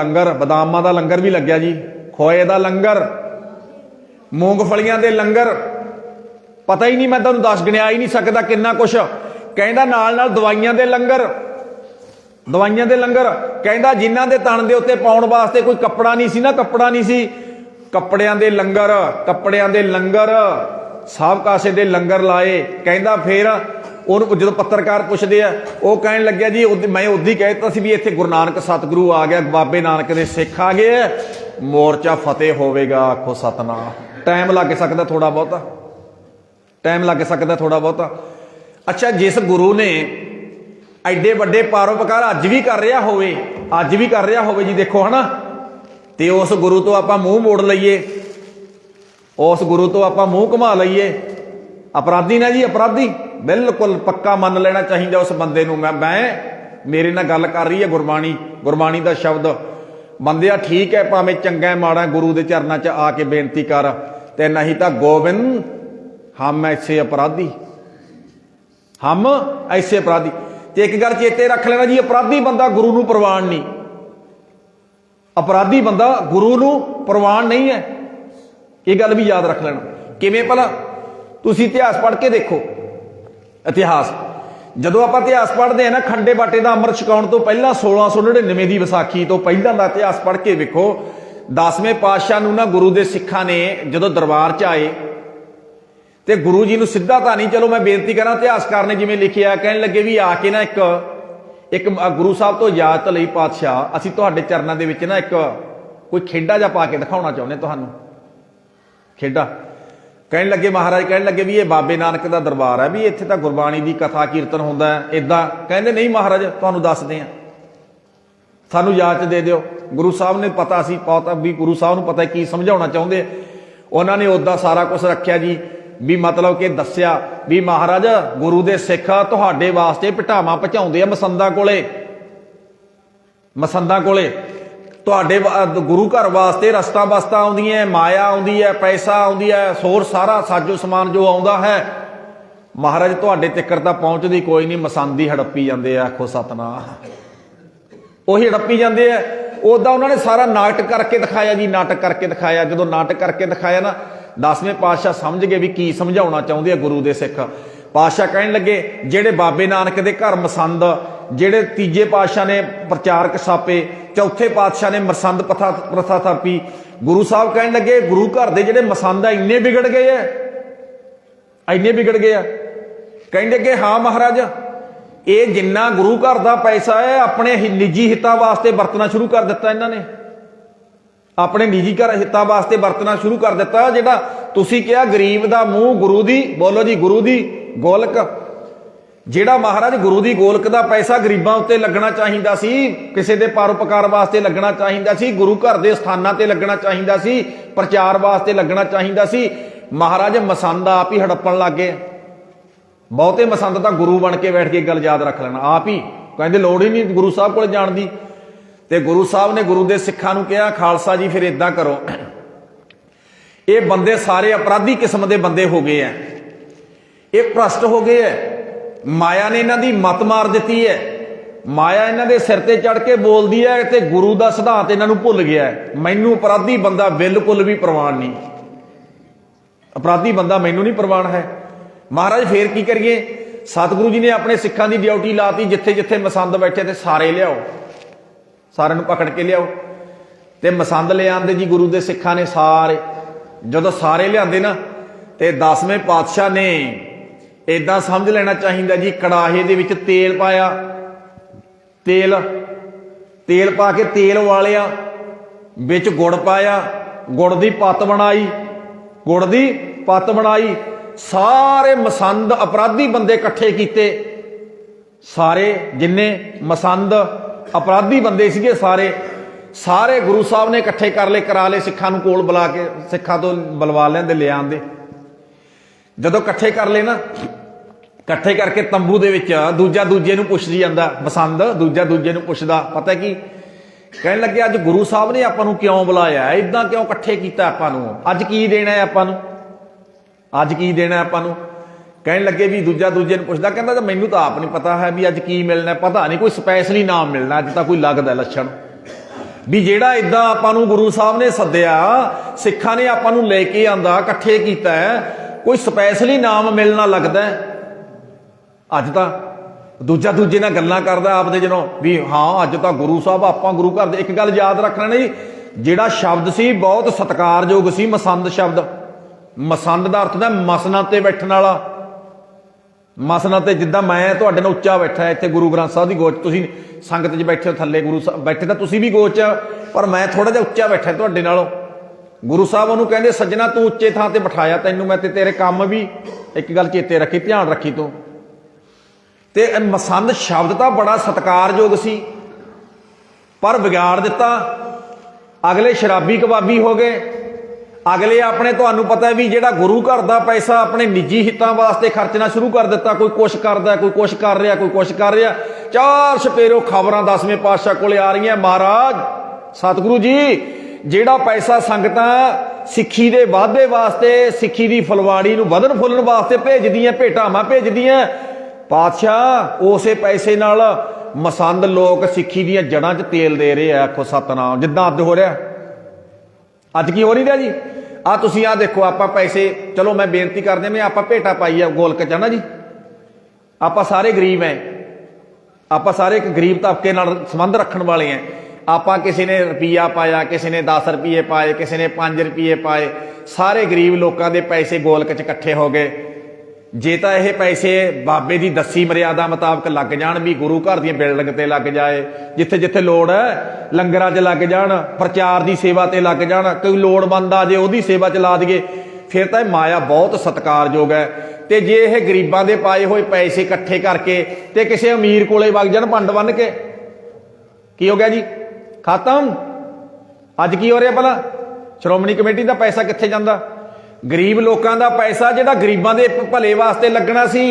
ਲੰਗਰ ਵੀ ਲੱਗਿਆ ਜੀ, ਖੋਏ ਦਾ ਲੰਗਰ, ਮੂੰਗਫਲੀਆਂ ਦੇ ਲੰਗਰ, ਪਤਾ ਹੀ ਨਹੀਂ, ਮੈਂ ਤੁਹਾਨੂੰ ਦੱਸ ਗਿਣਿਆ ਹੀ ਨਹੀਂ ਸਕਦਾ ਕਿੰਨਾ ਕੁਛ। ਕਹਿੰਦਾ ਨਾਲ ਨਾਲ ਦਵਾਈਆਂ ਦੇ ਲੰਗਰ, ਦਵਾਈਆਂ ਦੇ ਲੰਗਰ। ਕਹਿੰਦਾ ਜਿਨ੍ਹਾਂ ਦੇ ਤਣ ਦੇ ਉੱਤੇ ਪਾਉਣ ਵਾਸਤੇ ਕੋਈ ਕੱਪੜਾ ਨਹੀਂ ਸੀ ਨਾ, ਕੱਪੜਾ ਨਹੀਂ ਸੀ, ਕੱਪੜਿਆਂ ਦੇ ਲੰਗਰ, ਕੱਪੜਿਆਂ ਦੇ ਲੰਗਰ, ਸਭ ਕਾਸੇ ਦੇ ਲੰਗਰ ਲਾਏ। ਕਹਿੰਦਾ ਫਿਰ ਉਹਨੂੰ ਜਦੋਂ ਪੱਤਰਕਾਰ ਪੁੱਛਦੇ ਆ, ਉਹ ਕਹਿਣ ਲੱਗਿਆ ਜੀ ਮੈਂ ਉਦੋਂ ਹੀ ਕਹਿ ਦਿੱਤਾ ਸੀ ਵੀ ਇੱਥੇ ਗੁਰੂ ਨਾਨਕ ਸਤਿਗੁਰੂ ਆ ਗਿਆ, ਬਾਬੇ ਨਾਨਕ ਦੇ ਸਿੱਖ ਆ ਗਏ, ਮੋਰਚਾ ਫਤਿਹ ਹੋਵੇਗਾ। ਆਖੋ ਸਤਨਾਮ। ਟਾਈਮ ਲੱਗ ਸਕਦਾ ਥੋੜਾ ਬਹੁਤਾ, ਟਾਈਮ ਲੱਗ ਸਕਦਾ ਥੋੜਾ ਬਹੁਤਾ। ਅੱਛਾ, ਜਿਸ ਗੁਰੂ ਨੇ ਐਡੇ ਵੱਡੇ ਪਰਉਪਕਾਰ ਅੱਜ ਵੀ ਕਰ ਰਿਹਾ ਹੋਵੇ, ਅੱਜ ਵੀ ਕਰ ਰਿਹਾ ਹੋਵੇ ਜੀ, ਦੇਖੋ ਹਨਾ, ਤੇ ਉਸ ਗੁਰੂ ਤੋਂ ਆਪਾਂ ਮੂੰਹ ਮੋੜ ਲਈਏ, ਉਸ ਗੁਰੂ ਤੋਂ ਆਪਾਂ ਮੂੰਹ ਘੁਮਾ ਲਈਏ, ਅਪਰਾਧੀ ਨਾ ਜੀ, ਅਪਰਾਧੀ ਬਿਲਕੁਲ ਪੱਕਾ ਮੰਨ ਲੈਣਾ ਚਾਹੀਦਾ ਉਸ ਬੰਦੇ ਨੂੰ। ਮੈਂ ਮੇਰੇ ਨਾਲ ਗੱਲ ਕਰ ਰਹੀ ਹੈ ਗੁਰਬਾਣੀ, ਗੁਰਬਾਣੀ ਦਾ ਸ਼ਬਦ। ਬੰਦਿਆ ਠੀਕ ਹੈ, ਭਾਵੇਂ ਚੰਗਾ ਮਾੜਾ, ਗੁਰੂ ਦੇ ਚਰਨਾਂ 'ਚ ਆ ਕੇ ਬੇਨਤੀ ਕਰ, ਤੇ ਨਹੀਂ ਤਾਂ ਗੋਬਿੰਦ ਹਮ ਐਸੇ ਅਪਰਾਧੀ, ਹਮ ਐਸੇ ਅਪਰਾਧੀ। ਤੇ ਇੱਕ ਗੱਲ ਚੇਤੇ ਰੱਖ ਲੈਣਾ ਜੀ, ਅਪਰਾਧੀ ਬੰਦਾ ਗੁਰੂ ਨੂੰ ਪ੍ਰਵਾਨ ਨਹੀਂ, ਅਪਰਾਧੀ ਬੰਦਾ ਗੁਰੂ ਨੂੰ ਪ੍ਰਵਾਨ ਨਹੀਂ ਹੈ, ਇਹ ਗੱਲ ਵੀ ਯਾਦ ਰੱਖ ਲੈਣਾ। ਕਿਵੇਂ ਭਲਾ? ਤੁਸੀਂ ਇਤਿਹਾਸ ਪੜ੍ਹ ਕੇ ਦੇਖੋ, ਇਤਿਹਾਸ ਜਦੋਂ ਆਪਾਂ ਇਤਿਹਾਸ ਪੜ੍ਹਦੇ ਹਾਂ ਨਾ, ਖੰਡੇ ਬਾਟੇ ਦਾ ਅੰਮ੍ਰਿਤ ਛਕਾਉਣ ਤੋਂ ਪਹਿਲਾਂ 1699 ਦੀ ਵਿਸਾਖੀ ਤੋਂ ਪਹਿਲਾਂ ਦਾ ਇਤਿਹਾਸ ਪੜ੍ਹ ਕੇ ਵੇਖੋ। 10ਵੇਂ ਪਾਤਸ਼ਾਹ ਨੂੰ ਨਾ ਗੁਰੂ ਦੇ ਸਿੱਖਾਂ ਨੇ ਜਦੋਂ ਦਰਬਾਰ 'ਚ ਆਏ, ਤੇ ਗੁਰੂ ਜੀ ਨੂੰ ਸਿੱਧਾ ਤਾਂ ਨਹੀਂ, ਚਲੋ ਮੈਂ ਬੇਨਤੀ ਕਰਾਂ, ਇਤਿਹਾਸਕਾਰ ਨੇ ਜਿਵੇਂ ਲਿਖਿਆ, ਕਹਿਣ ਲੱਗੇ ਵੀ ਆ ਕੇ ਨਾ ਇੱਕ ਗੁਰੂ ਸਾਹਿਬ ਤੋਂ ਇਜਾਜ਼ਤ ਲਈ ਪਾਤਸ਼ਾਹ, ਅਸੀਂ ਤੁਹਾਡੇ ਚਰਨਾਂ ਦੇ ਵਿੱਚ ਨਾ ਇੱਕ ਕੋਈ ਖੇਡਾ ਜਿਹਾ ਪਾ ਕੇ ਦਿਖਾਉਣਾ ਚਾਹੁੰਦੇ ਤੁਹਾਨੂੰ, ਖੇਡਾ। ਕਹਿਣ ਲੱਗੇ, ਮਹਾਰਾਜ ਕਹਿਣ ਲੱਗੇ ਵੀ ਇਹ ਬਾਬੇ ਨਾਨਕ ਦਾ ਦਰਬਾਰ ਹੈ, ਵੀ ਇੱਥੇ ਤਾਂ ਗੁਰਬਾਣੀ ਦੀ ਕਥਾ ਕੀਰਤਨ ਹੁੰਦਾ ਹੈ ਇੱਦਾਂ। ਕਹਿੰਦੇ ਨਹੀਂ ਮਹਾਰਾਜ, ਤੁਹਾਨੂੰ ਦੱਸਦੇ ਹਾਂ, ਸਾਨੂੰ ਇਜਾਜ਼ਤ ਦੇ ਦਿਓ। ਗੁਰੂ ਸਾਹਿਬ ਨੇ ਪਤਾ ਸੀ, ਪਤਾ ਵੀ ਗੁਰੂ ਸਾਹਿਬ ਨੂੰ ਪਤਾ ਕੀ ਸਮਝਾਉਣਾ ਚਾਹੁੰਦੇ। ਉਹਨਾਂ ਨੇ ਉੱਦਾਂ ਸਾਰਾ ਕੁਝ ਰੱਖਿਆ ਜੀ, ਵੀ ਮਤਲਬ ਕਿ ਦੱਸਿਆ ਵੀ ਮਹਾਰਾਜ ਗੁਰੂ ਦੇ ਸਿੱਖ ਤੁਹਾਡੇ ਵਾਸਤੇ ਭਟਾਵਾਂ ਪਹੁੰਚਾਉਂਦੇ ਆ ਮਸੰਦਾਂ ਕੋਲੇ, ਮਸੰਦਾਂ ਕੋਲੇ ਤੁਹਾਡੇ ਗੁਰੂ ਘਰ ਵਾਸਤੇ ਰਸਤਾ ਬਸਤਾ ਆਉਂਦੀਆਂ, ਮਾਇਆ ਆਉਂਦੀ ਹੈ, ਪੈਸਾ ਆਉਂਦੀ ਹੈ, ਸੋਰ ਸਾਰਾ ਸਾਜੋ ਸਮਾਨ ਜੋ ਆਉਂਦਾ ਹੈ, ਮਹਾਰਾਜ ਤੁਹਾਡੇ ਤਿੱਕਰ ਤਾਂ ਪਹੁੰਚਦੀ ਕੋਈ ਨਹੀਂ, ਮਸੰਦ ਹੀ ਹੜੱਪੀ ਜਾਂਦੇ ਆ। ਆਖੋ ਸਤਨਾਮ। ਉਹੀ ਹੜੱਪੀ ਜਾਂਦੇ ਆ। ਉੱਦਾਂ ਉਹਨਾਂ ਨੇ ਸਾਰਾ ਨਾਟਕ ਕਰਕੇ ਦਿਖਾਇਆ ਜੀ, ਨਾਟਕ ਕਰਕੇ ਦਿਖਾਇਆ। ਜਦੋਂ ਨਾਟਕ ਕਰਕੇ ਦਿਖਾਇਆ ਨਾ, 10वें पातशाह समझ गए भी की समझाउणा चाहुंदे आ गुरु दे सिख। पातशाह कहण लगे ਜਿਹੜੇ बाबे नानक दे घर मसंद, ਜਿਹੜੇ तीजे पातशाह ने प्रचारक छापे, चौथे पातशाह ने मसंद प्रथा थापी, गुरु साहब कहण लगे गुरु घर दे ਜਿਹੜੇ मसंद आ इन्ने बिगड़ गए आ, इन्ने बिगड़ गए आ। कहण लगे हाँ महाराज ये जिन्ना गुरु घर का पैसा है अपने निजी हितां वास्ते वरतना शुरू कर दिता, इन्होंने अपने निजी घर हितां वास्ते वरतना शुरू कर दिता। जिहड़ा तुसीं कहा गरीब का मूँह गुरु दी, बोलो जी गुरु दी गोलक, जिहड़ा महाराज गुरु दी गोलक का पैसा गरीबां उत्ते लगना चाहिदा सी, किसी दे परोपकार वास्ते लगना चाहिदा सी, गुरु घर दे स्थानां ते लगना चाहिदा सी, प्रचार वास्ते लगना चाहिदा सी, महाराज मसंद आप ही हड़प्पण लग गए। बहुते मसंद तो गुरु बन के बैठ के गल याद रख लेना, आप ही कहते लोड़ ही नहीं गुरु साहब को जाण दी। ते गुरु साहब ने गुरु दे सिखां नूं कहा खालसा जी फिर इदां करो, ये बंदे सारे अपराधी किस्म के बंदे हो गए हैं, ये भ्रष्ट हो गए है, माया ने इन्हां दी मत मार दी है, माया इन्हां दे सिर ते चढ़ के बोलदी है ते गुरु दा सिद्धांत इन्हां नूं भुल गया है। मैनूं अपराधी बंदा बिल्कुल भी प्रवान नहीं, अपराधी बंदा मैनूं नहीं प्रवान है। महाराज फिर की करिए, सतगुरु जी ने अपने सिखां की ड्यूटी लाती, जिथे जिथे मसंद बैठे थे सारे लियाओ, सारे नूं पकड़ के लियाओ, ते मसंद ले आंदे जी गुरु दे सिखां ने सारे। जदों सारे लिआंदे ना ते 10वें पातशाह ने इदां समझ लेना चाहिए जी, कड़ाहे दे विच तेल पाया, तेल पा के तेल वालिया, विच गुड़ पाया, गुड़ दी पत्त बनाई, गुड़ दी पत्त बनाई, सारे मसंद अपराधी बंदे इकट्ठे किए, सारे जिन्ने मसंद अपराधी बंदे सीगे सारे गुरु साहब ने इकट्ठे कर ले, करा ले, सिखां नूं कोल बुला के सिखां तो बुलवा लेंदे, ले आंदे। जदों इकट्ठे कर ले ना, इकट्ठे करके तंबू दे विच दूजा दूजे नूं पुछदी जांदा, मसंद दूजा दूजे नूं पुछदा, पता की कहण लगे अज गुरु साहब ने आपां नूं क्यों बुलाया, इदां क्यों इकट्ठे कीता, आपां नूं अज की देना है, आपां नूं अज की देना आपां नूं। कहण लगे भी दूजा दूजे नूं पुछदा, कहंदा मैनूं तां आप नहीं पता है भी अज की मिलना, पता नहीं कोई स्पैशल ही नाम मिलना, अज तां कोई लगदा लक्षण भी जिहड़ा इदां आपां नूं गुरु साहब ने सद्दिया, सिखां ने आपां नूं लैके आंदा, इकट्ठे कीता है, कोई स्पैशल ही नाम मिलना लगदा है। अज तां दूजा दूजे नाल गल्लां करदा आपदे जनों भी हाँ अज तां गुरु साहब आपां गुरु घर दे। एक गल याद रख लेना जी, जिहड़ा शब्द सी बहुत सत्कारयोग सी मसंद शब्द। मसंद का अर्थ है मसना ते बैठण वाला, मसना ते जिद्दां मैं तुहाडे नाल उच्चा बैठा है इत्थे गुरु ग्रंथ साहिब दी गोच, तुसीं संगत च बैठे हो थल्ले, गुरु साहब बैठे तां तुसीं भी गोच, पर मैं थोड़ा जिहा उच्चा बैठा तुहाडे नालों। गुरु साहब उहनूं कहंदे सज्जना तू उच्चे थां ते बिठाया तैनूं मैं, ते तेरे काम भी एक गल चेते रखी, ध्यान रखी तू। ते मसंद शब्द तां बड़ा सत्कारयोग सी, पर बिगाड़ दिता, अगले शराबी कबाबी हो गए, अगले अपने तुहानूं पता है भी जिहड़ा गुरु घर का पैसा अपने निजी हितां वास्ते खर्चना शुरू कर दिता, कोई कुछ करदा, कोई कुछ कर रहा, कोई कुछ कर रहा। चार छपेरों खबरां 10वें पातशाह कोले आ रही, महाराज सतगुरु जी जिहड़ा पैसा संगतां सिੱਖੀ दे वाधे वास्ते, सिੱਖੀ दी फुलवाड़ी नूं वधन फुल्लण वास्ते भेजदियां, भेटावां भेजदियां, पातशाह उसे पैसे नाल मसंद लोग सिੱਖੀ ਦੀਆਂ जड़ां 'ਚ तेल दे रहे हैं। आखो सतनाम, जिद्दां अद हो रहा, अज की हो रही है जी। आ तुसीं आ देखो, आपां पैसे, चलो मैं बेनती कर दें, आपां भेटा पाई है गोलक च ना जी, आपां सारे गरीब हैं, आपां सारे एक गरीब तबके नाल संबंध रखण वाले हैं। आपां किसी ने रुपया पाया, किसी ने 10 रुपये पाए, किसी ने 5 रुपये पाए, सारे गरीब लोगों के पैसे गोलक च इकट्ठे हो गए। जे तो यह पैसे बाबे की दसी मर्यादा मुताबक लग जाण, भी गुरु घर दी बिल्डिंग ते लग जाए, जिथे जिथे लोड़ है लंगरां च लग जाण, प्रचार की सेवा ते लग जाण, कोई लोड़वंद आ जे उहदी सेवा च ला दईए, फिर तो माया बहुत सत्कारयोग है। तो जे यह गरीबां दे पाए हुए पैसे इकट्ठे करके ते किसी अमीर कोले वग जाण पंड बन के, की हो गया जी, खत्म। अज की हो रहा भला, श्रोमणी कमेटी का पैसा कित्थे जांदा? गरीब लोगों का पैसा जिहड़ा गरीबां दे भले वास्ते लगना सी,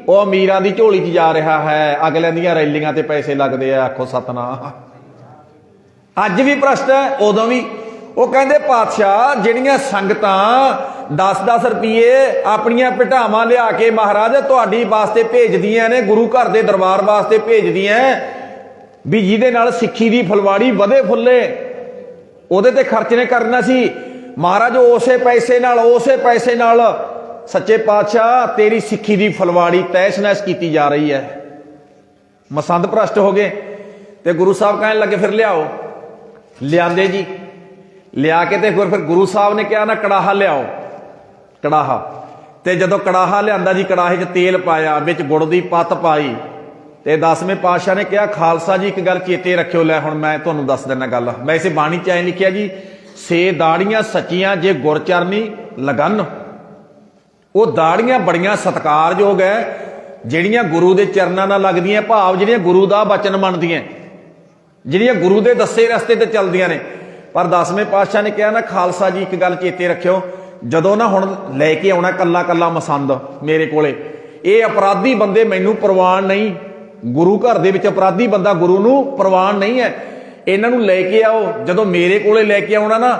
वह अमीरां दी झोली च जा रहा है, अगलियां दीयां रैलियां ते पैसे लगदे आ। आखो सतनाम, अज भी भ्रष्ट है, उदों भी। वो कहंदे पातशाह जिहड़ियां संगतां 10-10 रुपये अपनियां भटावां लिया के महाराज तुहाडी वास्ते भेजदियां ने, गुरु घर दे दरबार वास्ते भेजदियां भी, जिहदे नाल सिੱਖੀ दी फुलवाड़ी वधे फुल्ले, उहदे ते खर्च ने करना सी। महाराज उसे पैसे नाल सच्चे पातशाह तेरी सिक्खी की फलवाड़ी तैश नैश की जा रही है। मसंद भ्रष्ट हो गए तो गुरु साहब कहने लगे फिर लियाओ, लियादे जी, लिया के ते फिर गुरु साहब ने कहा ना कड़ाहा लियाओ, कड़ाहा। तो जदों कड़ाहा लिया जी, कड़ाहे च तेल पाया, विच गुड़ की पत्त पाई, तो 10वें पातशाह ने कहा खालसा जी एक गल चेते रखियो, लै हुण मैं तुहानूं दस दिना गल। वैसे बाणी च ऐ लिखिया जी, से दाड़ियां सच्चियां जे गुरचरनी लगन। वो दाड़ियां बड़ियां सत्कारयोग है जिहड़ियां गुरु के चरणों नाल लगदियां, भाव जिहड़ियां गुरु का वचन मनदियां, जिहड़ियां गुरु के दसे रस्ते ते चलदियां ने। पर 10वें पातशाह ने कहा ना खालसा जी एक गल चेते रखियो, जदों ना हुण लैके आउणा कल्ला कल्ला मसंद मेरे कोले, ये अपराधी बंदे मैनूं प्रवान नहीं, गुरु घर दे विच अपराधी बंदा गुरु नूं प्रवान नहीं है, इन्हां नूं लैके आओ। जदों मेरे कोले लैके आउणा ना,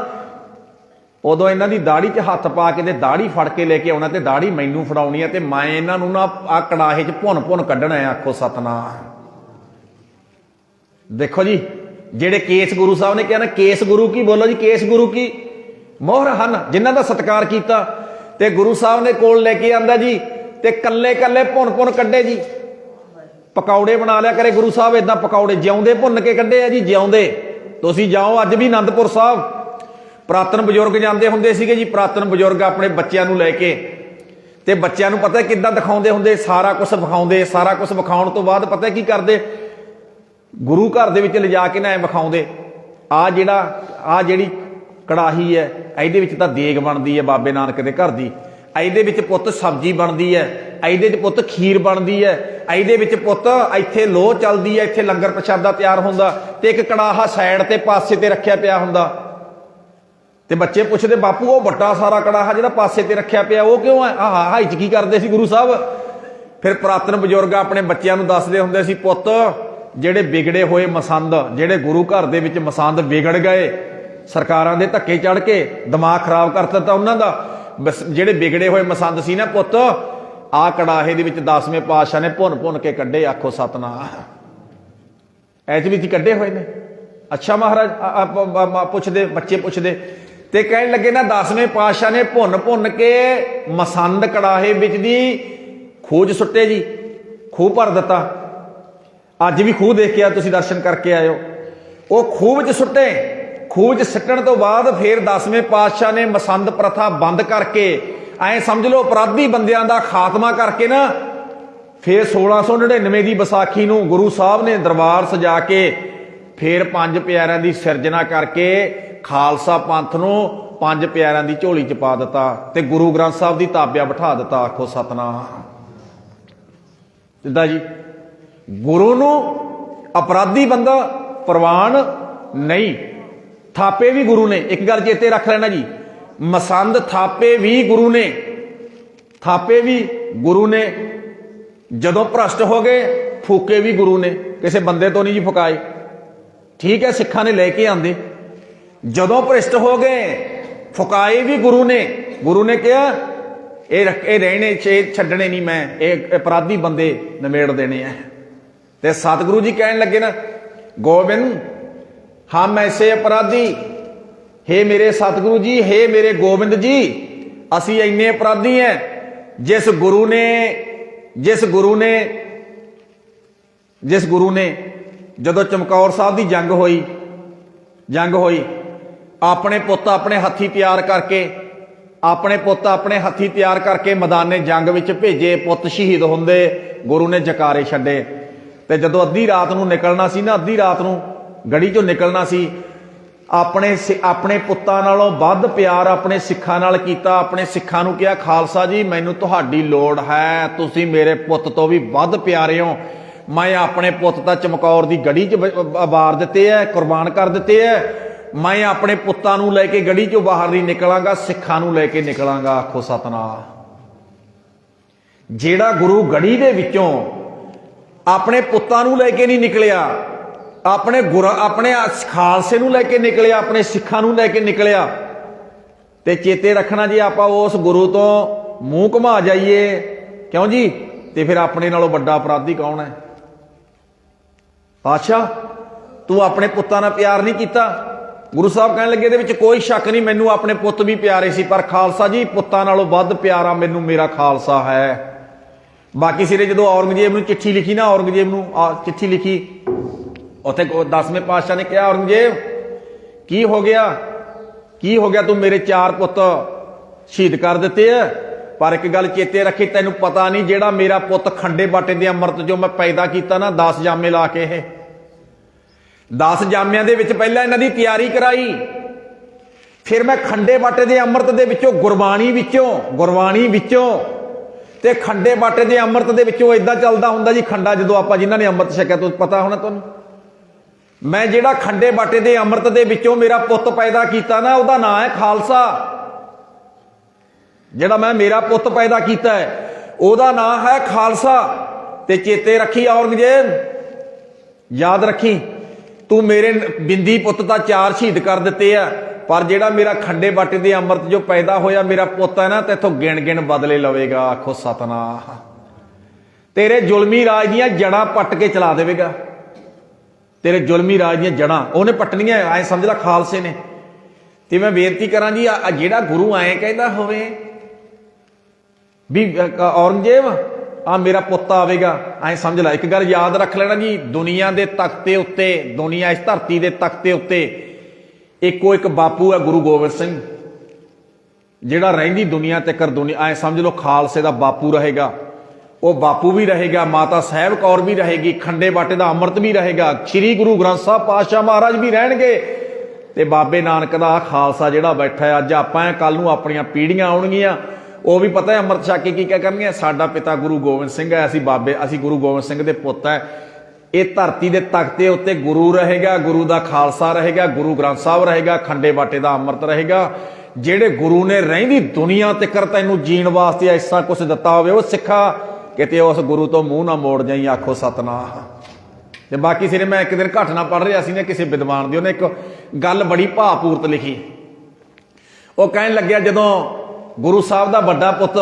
उदों इन्हां दी दाड़ी च हत्थ पा के ते दाड़ी फड़ के लेके आउणा, ते दाड़ी मैनूं फड़ाउणी है, ते मैं इन्हां नूं ना आ कड़ाहे च भुन भुन कड्ढणा है। आखो सतनाम। देखो जी, जेड़े केस गुरु साहब ने कहा ना, केस गुरु की, बोलो जी केस गुरु की मोहर हन, जिन्हां दा सत्कार कीता। ते गुरु साहब ने कोल लेके आंदा जी, ते कल्ले कल्ले भुन भुन कड्ढे जी। पकौड़े बना लिया करे गुरु साहब, इदां पकौड़े जिउंदे भुन के कड्ढे है जी, जिउंदे। तुसीं जाओ अज भी आनंदपुर साहब, पुरातन बजुर्ग जाते होंदे सीगे जी, पुरातन बजुर्ग अपने बच्चों नूं लैके, ते बच्चों नूं पता किद्दां दिखाउंदे हुंदे, सारा कुछ विखाउंदे, सारा कुछ विखाउण तो बाद पता की करदे, गुरु घर दे विच लिजा के ना विखाउंदे, आ जिहड़ी कड़ाही है, इहदे विच तां देग बनदी है बाबे नानक दे घर दी, इहदे विच पुੱਤ सब्जी बनदी है, इहदे विच पुੱਤ खीर बनदी है, इहदे विच पुੱਤ इत्थे लोह चलदी है, इत्थे लंगर प्रशादा तैयार हुंदा, ते एक कड़ाहा साइड ते पासे ते रखिया पिया हुंदा। ते बच्चे पुछदे बापू वो बड़ा सारा कड़ाहा जिहड़ा पासे ते रखिया पिया वो क्यों है? हाई च की करदे सी गुरु साहब? फिर पुरातन बजुर्ग अपने बच्चों नूं दसदे हुंदे सी, पुੱਤ ਜਿਹੜੇ बिगड़े होए मसंद, ਜਿਹੜੇ गुरु घर ਦੇ ਵਿੱਚ मसंद बिगड़ गए, ਸਰਕਾਰਾਂ ਦੇ ਧੱਕੇ ਚੜ ਕੇ ਦਿਮਾਗ ਖਰਾਬ ਕਰ ਦਿੱਤਾ ਉਹਨਾਂ ਦਾ, ਜਿਹੜੇ बिगड़े होए मसंद ਸੀ ਨਾ ਪੁੱਤ, ਆ ਕੜਾਹੇ ਦੇ ਵਿੱਚ 10ਵੇਂ ਪਾਤਸ਼ਾਹ ਨੇ ਭੁੰਨ ਭੁੰਨ ਕੇ ਕੱਢੇ। ਆਖੋ ਸਤਨਾਮ। ਐਚ ਵਿੱਚ ਕੱਢੇ ਹੋਏ ਨੇ। ਅੱਛਾ ਮਹਾਰਾਜ ਪੁੱਛਦੇ, ਬੱਚੇ ਪੁੱਛਦੇ ਤੇ ਕਹਿਣ ਲੱਗੇ ਨਾ 10ਵੇਂ ਪਾਤਸ਼ਾਹ ਨੇ ਭੁੰਨ ਭੁੰਨ ਕੇ ਮਸੰਦ ਕੜਾਹੇ ਵਿੱਚ ਦੀ ਖੂਜ ਸੁੱਟੇ ਜੀ, ਖੂਹ ਭਰ ਦਿੱਤਾ। ਅੱਜ ਵੀ ਖੂਹ ਦੇਖ ਕੇ ਆ, ਤੁਸੀਂ ਦਰਸ਼ਨ ਕਰਕੇ ਆਇਓ। ਉਹ ਖੂਹ ਵਿੱਚ ਸੁੱਟੇ, ਖੂਹ 'ਚ ਸੁੱਟਣ ਤੋਂ ਬਾਅਦ ਫਿਰ 10ਵੇਂ ਪਾਤਸ਼ਾਹ ਨੇ ਮਸੰਦ ਪ੍ਰਥਾ ਬੰਦ ਕਰਕੇ, ਐਂ ਸਮਝ ਲਓ ਅਪਰਾਧੀ ਬੰਦਿਆਂ ਦਾ ਖਾਤਮਾ ਕਰਕੇ ਨਾ, ਫਿਰ 1699 ਦੀ ਵਿਸਾਖੀ ਨੂੰ ਗੁਰੂ ਸਾਹਿਬ ਨੇ ਦਰਬਾਰ ਸਜਾ ਕੇ ਫਿਰ 5 ਪਿਆਰਿਆਂ ਦੀ ਸਿਰਜਣਾ ਕਰਕੇ ਖਾਲਸਾ ਪੰਥ ਨੂੰ 5 ਪਿਆਰਿਆਂ ਦੀ ਝੋਲੀ 'ਚ ਪਾ ਦਿੱਤਾ ਤੇ ਗੁਰੂ ਗ੍ਰੰਥ ਸਾਹਿਬ ਦੀ ਤਾਬਿਆ ਬਿਠਾ ਦਿੱਤਾ। ਆਖੋ ਸਤਨਾਮ। ਜਿੱਦਾਂ ਜੀ ਗੁਰੂ ਨੂੰ ਅਪਰਾਧੀ ਬੰਦਾ ਪ੍ਰਵਾਨ ਨਹੀਂ। ਥਾਪੇ ਵੀ ਗੁਰੂ ਨੇ, ਇੱਕ ਗੱਲ ਚੇਤੇ ਰੱਖ ਲੈਣਾ ਜੀ, ਮਸੰਦ ਥਾਪੇ ਵੀ ਗੁਰੂ ਨੇ, ਥਾਪੇ ਵੀ ਗੁਰੂ ਨੇ। ਜਦੋਂ ਭ੍ਰਸ਼ਟ ਹੋ ਗਏ ਫੂਕੇ ਵੀ ਗੁਰੂ ਨੇ, ਕਿਸੇ ਬੰਦੇ ਤੋਂ ਨਹੀਂ ਜੀ ਫੁਕਾਏ। ਠੀਕ ਹੈ, ਸਿੱਖਾਂ ਨੇ ਲੈ ਕੇ ਆਂਦੇ। ਜਦੋਂ ਭ੍ਰਿਸ਼ਟ ਹੋ ਗਏ ਫੁਕਾਏ ਵੀ ਗੁਰੂ ਨੇ। ਗੁਰੂ ਨੇ ਕਿਹਾ ਇਹ ਰਹਿਣੇ ਛੱਡਣੇ ਨਹੀਂ, ਮੈਂ ਇਹ ਅਪਰਾਧੀ ਬੰਦੇ ਨਿਮੇੜ ਦੇਣੇ ਆ। ਤੇ ਸਤਿਗੁਰੂ ਜੀ ਕਹਿਣ ਲੱਗੇ ਨਾ, ਗੋਬਿੰਦ हम ऐसे अपराधी, हे मेरे सतगुरु जी, हे मेरे गोबिंद जी, असी इन्ने अपराधी हैं। जिस गुरु ने जदों चमकौर साहब की जंग होई अपने पुੱਤ अपने हथी तैयार करके, अपने पुੱਤ अपने हथी तैयार करके मैदाने जंग विच भेजे, पुੱਤ शहीद होंदे, गुरु ने जकारे छड्डे। ते जदों अद्धी रात नूं निकलना सी ना, अद्धी रात नूं गड़ी चों निकलना सी, अपने पुੱਤਾਂ नालों वध प्यार अपने सिखां नाल कीता। अपने सिखां नूं कहा खालसा जी मैनूं तुहाडी लोड़ है, तुसीं मेरे पुੱਤ तो भी वध प्यारे हो, मैं अपने पुੱਤ तां चमकौर दी गड़ी च वार दित्ते है, कुर्बान कर दित्ते है, मैं अपने पुੱਤਾਂ नूं लैके गड़ी चों बाहर नहीं निकलांगा, सिखां नूं लैके निकलांगा। आखो सतनाम। जिहड़ा गुरु गड़ी दे विचों अपने पुੱਤਾਂ नूं लैके नहीं निकलिया, अपने खालसे नूं लैके निकलिया, अपने सिखां नूं लैके निकलिया, ते चेते रखना जी आप उस गुरु तो मूँह घुमा जाइए, क्यों जी, ते फिर अपने नालों बड़ा अपराधी कौन है? पातशाह तू अपने पुੱਤਾਂ नाल प्यार नहीं कीता, ਗੁਰੂ ਸਾਹਿਬ ਕਹਿਣ ਲੱਗੇ ਇਹਦੇ ਵਿੱਚ ਕੋਈ ਸ਼ੱਕ ਨਹੀਂ, ਮੈਨੂੰ ਆਪਣੇ ਪੁੱਤ ਵੀ ਪਿਆਰੇ ਸੀ, ਪਰ ਖਾਲਸਾ ਜੀ ਪੁੱਤਾਂ ਨਾਲੋਂ ਵੱਧ ਪਿਆਰਾ ਮੈਨੂੰ ਮੇਰਾ ਖਾਲਸਾ ਹੈ। ਬਾਕੀ ਸਿਰੇ ਜਦੋਂ ਔਰੰਗਜ਼ੇਬ ਨੂੰ ਚਿੱਠੀ ਲਿਖੀ ਨਾ, ਔਰੰਗਜ਼ੇਬ ਨੂੰ ਚਿੱਠੀ ਲਿਖੀ, ਉੱਥੇ 10ਵੇਂ ਪਾਤਸ਼ਾਹ ਨੇ ਕਿਹਾ ਔਰੰਗਜ਼ੇਬ ਕੀ ਹੋ ਗਿਆ, ਕੀ ਹੋ ਗਿਆ, ਤੂੰ ਮੇਰੇ 4 ਪੁੱਤ ਸ਼ਹੀਦ ਕਰ ਦਿੱਤੇ ਆ, ਪਰ ਇੱਕ ਗੱਲ ਚੇਤੇ ਰੱਖੀ, ਤੈਨੂੰ ਪਤਾ ਨਹੀਂ ਜਿਹੜਾ ਮੇਰਾ ਪੁੱਤ ਖੰਡੇ ਬਾਟੇ ਦੇ ਅੰਮ੍ਰਿਤ ਜੋ ਮੈਂ ਪੈਦਾ ਕੀਤਾ ਨਾ 10 ਜਾਮੇ ਲਾ ਕੇ, ਇਹ 10 ਜਾਮਿਆਂ ਦੇ ਵਿੱਚ ਪਹਿਲਾਂ ਇਹਨਾਂ ਦੀ ਤਿਆਰੀ ਕਰਾਈ, ਫਿਰ ਮੈਂ ਖੰਡੇ ਬਾਟੇ ਦੇ ਅੰਮ੍ਰਿਤ ਦੇ ਵਿੱਚੋਂ ਗੁਰਬਾਣੀ ਵਿੱਚੋਂ ਤੇ ਖੰਡੇ ਬਾਟੇ ਦੇ ਅੰਮ੍ਰਿਤ ਦੇ ਵਿੱਚੋਂ ਇਦਾਂ ਚੱਲਦਾ ਹੁੰਦਾ ਜੀ। ਖੰਡਾ ਜਦੋਂ ਆਪਾਂ ਜਿਨ੍ਹਾਂ ਨੇ ਅੰਮ੍ਰਿਤ ਛਕਿਆ ਤੁਹਾਨੂੰ ਪਤਾ ਹੋਣਾ, ਤੁਹਾਨੂੰ ਮੈਂ ਜਿਹੜਾ ਖੰਡੇ ਬਾਟੇ ਦੇ ਅੰਮ੍ਰਿਤ ਦੇ ਵਿੱਚੋਂ ਮੇਰਾ ਪੁੱਤ ਪੈਦਾ ਕੀਤਾ ਨਾ, ਉਹਦਾ ਨਾਂ ਹੈ ਖਾਲਸਾ। ਜਿਹੜਾ ਮੈਂ ਮੇਰਾ ਪੁੱਤ ਪੈਦਾ ਕੀਤਾ ਹੈ ਉਹਦਾ ਨਾਂ ਹੈ ਖਾਲਸਾ। ਤੇ ਚੇਤੇ ਰੱਖੀ ਔਰੰਗਜ਼ੇਬ, ਯਾਦ ਰੱਖੀ, ਤੂੰ ਮੇਰੇ ਬਿੰਦੀ ਪੁੱਤ ਤਾਂ 4 ਸ਼ਹੀਦ ਕਰ ਦਿੱਤੇ ਆ, ਪਰ ਜਿਹੜਾ ਮੇਰਾ ਖੰਡੇ ਬਾਟੇ ਦੇ ਅੰਮ੍ਰਿਤ ਜੋ ਪੈਦਾ ਹੋਇਆ ਮੇਰਾ ਪੁੱਤ ਹੈ ਨਾ, ਤੇ ਇੱਥੋਂ ਗਿਣ ਬਦਲੇ ਲਵੇਗਾ। ਆਖੋ ਸਤਨਾਮ। ਤੇਰੇ ਜ਼ੁਲਮੀ ਰਾਜ ਦੀਆਂ ਜੜਾਂ ਪੱਟ ਕੇ ਚਲਾ ਦੇਵੇਗਾ, ਤੇਰੇ ਜ਼ੁਲਮੀ ਰਾਜ ਦੀਆਂ ਜੜਾਂ ਉਹਨੇ ਪੱਟਣੀਆਂ, ਐ ਸਮਝ ਲੈ ਖਾਲਸੇ ਨੇ। ਤੇ ਮੈਂ ਬੇਨਤੀ ਕਰਾਂ ਜੀ, ਜਿਹੜਾ ਗੁਰੂ ਐਂ ਕਹਿੰਦਾ ਹੋਵੇ ਵੀ ਔਰੰਗਜ਼ੇਬ ਆ ਮੇਰਾ ਪੁੱਤ ਆਵੇਗਾ, ਐ ਸਮਝ ਲੈ। ਇੱਕ ਗੱਲ ਯਾਦ ਰੱਖ ਲੈਣਾ ਜੀ, ਦੁਨੀਆ ਦੇ ਤਖਤੇ ਉੱਤੇ, ਦੁਨੀਆ ਇਸ ਧਰਤੀ ਦੇ ਤਖਤੇ ਉੱਤੇ ਇੱਕੋ ਇੱਕ ਬਾਪੂ ਹੈ, ਗੁਰੂ ਗੋਬਿੰਦ ਸਿੰਘ, ਜਿਹੜਾ ਰਹਿੰਦੀ ਦੁਨੀਆ ਤੱਕ ਦੁਨੀਆ ਐ ਸਮਝ ਲਓ ਖਾਲਸੇ ਦਾ ਬਾਪੂ ਰਹੇਗਾ। ਉਹ ਬਾਪੂ ਵੀ ਰਹੇਗਾ, ਮਾਤਾ ਸਾਹਿਬ ਕੌਰ ਵੀ ਰਹੇਗੀ, ਖੰਡੇ ਬਾਟੇ ਦਾ ਅੰਮ੍ਰਿਤ ਵੀ ਰਹੇਗਾ, ਸ੍ਰੀ ਗੁਰੂ ਗ੍ਰੰਥ ਸਾਹਿਬ ਪਾਤਸ਼ਾਹ ਮਹਾਰਾਜ ਵੀ ਰਹਿਣਗੇ, ਤੇ ਬਾਬੇ ਨਾਨਕ ਦਾ ਖਾਲਸਾ ਜਿਹੜਾ ਬੈਠਾ ਹੈ ਅੱਜ ਆਪਾਂ, ਕੱਲ ਨੂੰ ਆਪਣੀਆਂ ਪੀੜ੍ਹੀਆਂ ਆਉਣਗੀਆਂ, ਉਹ ਵੀ ਪਤਾ ਹੈ ਅੰਮ੍ਰਿਤ ਛਕ ਕੇ ਕੀ ਕਰਨਗੀਆਂ, ਸਾਡਾ ਪਿਤਾ ਗੁਰੂ ਗੋਬਿੰਦ ਸਿੰਘ ਹੈ, ਅਸੀਂ ਗੁਰੂ ਗੋਬਿੰਦ ਸਿੰਘ ਦੇ ਪੁੱਤ ਹੈ। ਇਹ ਧਰਤੀ ਦੇ ਤਖਤੇ ਉੱਤੇ ਗੁਰੂ ਰਹੇਗਾ, ਗੁਰੂ ਦਾ ਖਾਲਸਾ ਰਹੇਗਾ, ਗੁਰੂ ਗ੍ਰੰਥ ਸਾਹਿਬ ਰਹੇਗਾ, ਖੰਡੇ ਬਾਟੇ ਦਾ ਅੰਮ੍ਰਿਤ ਰਹੇਗਾ। ਜਿਹੜੇ ਗੁਰੂ ਨੇ ਰਹਿੰਦੀ ਦੁਨੀਆ ਤੱਕ ਤੈਨੂੰ ਜੀਣ ਵਾਸਤੇ ਐਸਾ ਕੁਛ ਦਿੱਤਾ ਹੋਵੇ, ਉਹ ਸਿੱਖਾ ਕਿਤੇ ਉਸ ਗੁਰੂ ਤੋਂ ਮੂੰਹ ਨਾ ਮੋੜ ਜਾਈ। ਆਖੋ ਸਤਨਾਮ। ਤੇ ਬਾਕੀ ਸਿਰੇ ਮੈਂ ਇੱਕ ਦਿਨ ਘਟਨਾ ਪੜ੍ਹ ਰਿਹਾ ਸੀ ਨਾ ਕਿਸੇ ਵਿਦਵਾਨ ਦੀ, ਉਹਨੇ ਇੱਕ ਗੱਲ ਬੜੀ ਭਾਵਪੂਰਤ ਲਿਖੀ। ਉਹ ਕਹਿਣ ਲੱਗਿਆ ਜਦੋਂ ਗੁਰੂ ਸਾਹਿਬ ਦਾ ਵੱਡਾ ਪੁੱਤ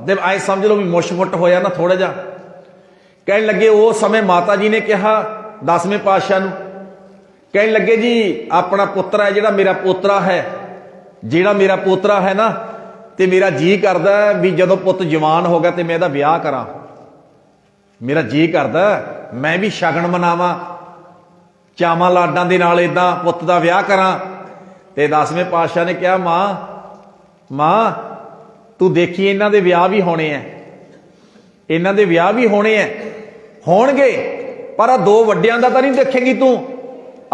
ਤੇ ਐ ਸਮਝ ਲਓ ਵੀ ਮੁਸ਼ਫੁੱਟ ਹੋਇਆ ਨਾ ਥੋੜਾ ਜਿਹਾ, ਕਹਿਣ ਲੱਗੇ ਉਸ ਸਮੇਂ ਮਾਤਾ ਜੀ ਨੇ ਕਿਹਾ 10ਵੇਂ ਪਾਤਸ਼ਾਹ ਨੂੰ, ਕਹਿਣ ਲੱਗੇ ਜੀ ਆਪਣਾ ਪੁੱਤਰ ਹੈ ਜਿਹੜਾ ਮੇਰਾ ਪੋਤਰਾ ਹੈ ਨਾ, ਤੇ ਮੇਰਾ ਜੀ ਕਰਦਾ ਵੀ ਜਦੋਂ ਪੁੱਤ ਜਵਾਨ ਹੋ ਗਿਆ ਤੇ ਮੈਂ ਇਹਦਾ ਵਿਆਹ ਕਰਾਂ, ਮੇਰਾ ਜੀ ਕਰਦਾ ਮੈਂ ਵੀ ਸ਼ਗਨ ਮਨਾਵਾਂ, ਚਾਵਾਂ ਲਾਡਾਂ ਦੇ ਨਾਲ ਇਦਾਂ ਪੁੱਤ ਦਾ ਵਿਆਹ ਕਰਾਂ। ਤੇ 10ਵੇਂ ਪਾਤਸ਼ਾਹ ਨੇ ਕਿਹਾ ਮਾਂ ਤੂੰ ਦੇਖੀ ਇਹਨਾਂ ਦੇ ਵਿਆਹ ਵੀ ਹੋਣੇ ਐ, ਇਹਨਾਂ ਦੇ ਵਿਆਹ ਵੀ ਹੋਣਗੇ, ਪਰ ਆ 2 ਵੱਡਿਆਂ ਦਾ ਤਾਂ ਨਹੀਂ ਦੇਖੇਂਗੀ ਤੂੰ,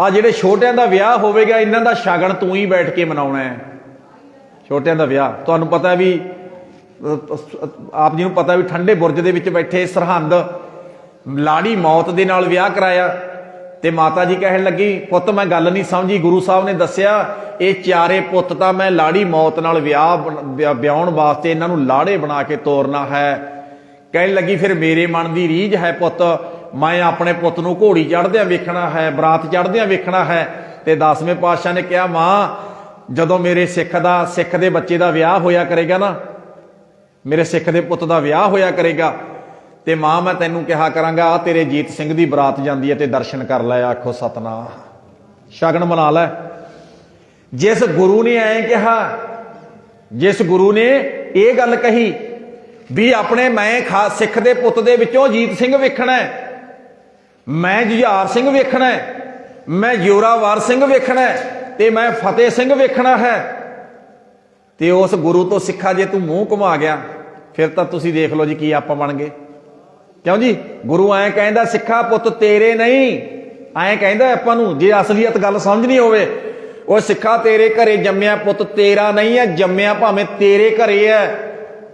ਆ ਜਿਹੜੇ ਛੋਟਿਆਂ ਦਾ ਵਿਆਹ ਹੋਵੇਗਾ ਇਹਨਾਂ ਦਾ ਸ਼ਗਨ ਤੂੰ ਹੀ ਬੈਠ ਕੇ ਮਨਾਉਣਾ ਹੈ। ਛੋਟਿਆਂ ਦਾ ਵਿਆਹ ਤੁਹਾਨੂੰ ਪਤਾ ਵੀ, ਆਪ ਜੀ ਨੂੰ ਪਤਾ ਵੀ ਠੰਡੇ ਬੁਰਜ ਦੇ ਵਿੱਚ ਬੈਠੇ ਸਰਹੰਦ ਲਾੜੀ ਮੌਤ ਦੇ ਨਾਲ ਵਿਆਹ ਕਰਾਇਆ। ਤੇ ਮਾਤਾ ਜੀ ਕਹਿਣ ਲੱਗੀ ਪੁੱਤ ਮੈਂ ਗੱਲ ਨਹੀਂ ਸਮਝੀ, ਗੁਰੂ ਸਾਹਿਬ ਨੇ ਦੱਸਿਆ ਇਹ 4 ਪੁੱਤ ਤਾਂ ਮੈਂ ਲਾੜੀ ਮੌਤ ਨਾਲ ਵਿਆਹਣ ਵਾਸਤੇ ਇਹਨਾਂ ਨੂੰ ਲਾੜੇ ਬਣਾ ਕੇ ਤੋਰਨਾ ਹੈ। ਕਹਿਣ ਲੱਗੀ ਫਿਰ ਮੇਰੇ ਮਨ ਦੀ ਰੀਝ ਹੈ ਪੁੱਤ, ਮੈਂ ਆਪਣੇ ਪੁੱਤ ਨੂੰ ਘੋੜੀ ਚੜ੍ਹਦਿਆਂ ਵੇਖਣਾ ਹੈ, ਬਰਾਤ ਚੜ੍ਹਦਿਆਂ ਵੇਖਣਾ ਹੈ। ਤੇ 10ਵੇਂ ਪਾਤਸ਼ਾਹ ਨੇ ਕਿਹਾ ਮਾਂ ਜਦੋਂ ਮੇਰੇ ਸਿੱਖ ਦੇ ਬੱਚੇ ਦਾ ਵਿਆਹ ਹੋਇਆ ਕਰੇਗਾ ਨਾ, ਮੇਰੇ ਸਿੱਖ ਦੇ ਪੁੱਤ ਦਾ ਵਿਆਹ ਹੋਇਆ ਕਰੇਗਾ, ਤੇ ਮਾਂ ਮੈਂ ਤੈਨੂੰ ਕਿਹਾ ਕਰਾਂਗਾ ਆ ਤੇਰੇ ਜੀਤ ਸਿੰਘ ਦੀ ਬਰਾਤ ਜਾਂਦੀ ਹੈ ਤੇ ਦਰਸ਼ਨ ਕਰ ਲੈ। ਆਖੋ ਸਤਨਾਮ। ਸ਼ਗਨ ਮਨਾ ਲੈ। ਜਿਸ ਗੁਰੂ ਨੇ ਐਂ ਕਿਹਾ, ਜਿਸ ਗੁਰੂ ਨੇ ਇਹ ਗੱਲ ਕਹੀ ਵੀ ਆਪਣੇ ਮੈਂ ਸਿੱਖ ਦੇ ਪੁੱਤ ਦੇ ਵਿੱਚੋਂ ਜੀਤ ਸਿੰਘ ਵੇਖਣਾ, ਮੈਂ ਜੁਝਾਰ ਸਿੰਘ ਵੇਖਣਾ, ਮੈਂ ਜੋਰਾਵਰ ਸਿੰਘ ਵੇਖਣਾ, ਤੇ ਮੈਂ ਫਤਿਹ ਸਿੰਘ ਵੇਖਣਾ ਹੈ, ਤੇ ਉਸ ਗੁਰੂ ਤੋਂ ਸਿੱਖਾ ਜੇ ਤੂੰ ਮੂੰਹ ਘੁਮਾ ਗਿਆ ਫਿਰ ਤਾਂ ਤੁਸੀਂ ਦੇਖ ਲਓ ਜੀ ਕੀ ਆਪਾਂ ਬਣ ਗਏ। ਕਿਉਂ ਜੀ ਗੁਰੂ ਐਂ ਕਹਿੰਦਾ ਸਿੱਖਾ ਪੁੱਤ ਤੇਰੇ ਨਹੀਂ, ਐਂ ਕਹਿੰਦਾ ਆਪਾਂ ਨੂੰ, ਜੇ ਅਸਲੀਅਤ ਗੱਲ ਸਮਝਣੀ ਹੋਵੇ, ਉਹ ਸਿੱਖਾ ਤੇਰੇ ਘਰੇ ਜੰਮਿਆ ਪੁੱਤ ਤੇਰਾ ਨਹੀਂ ਹੈ, ਜੰਮਿਆ ਭਾਵੇਂ ਤੇਰੇ ਘਰੇ ਹੈ,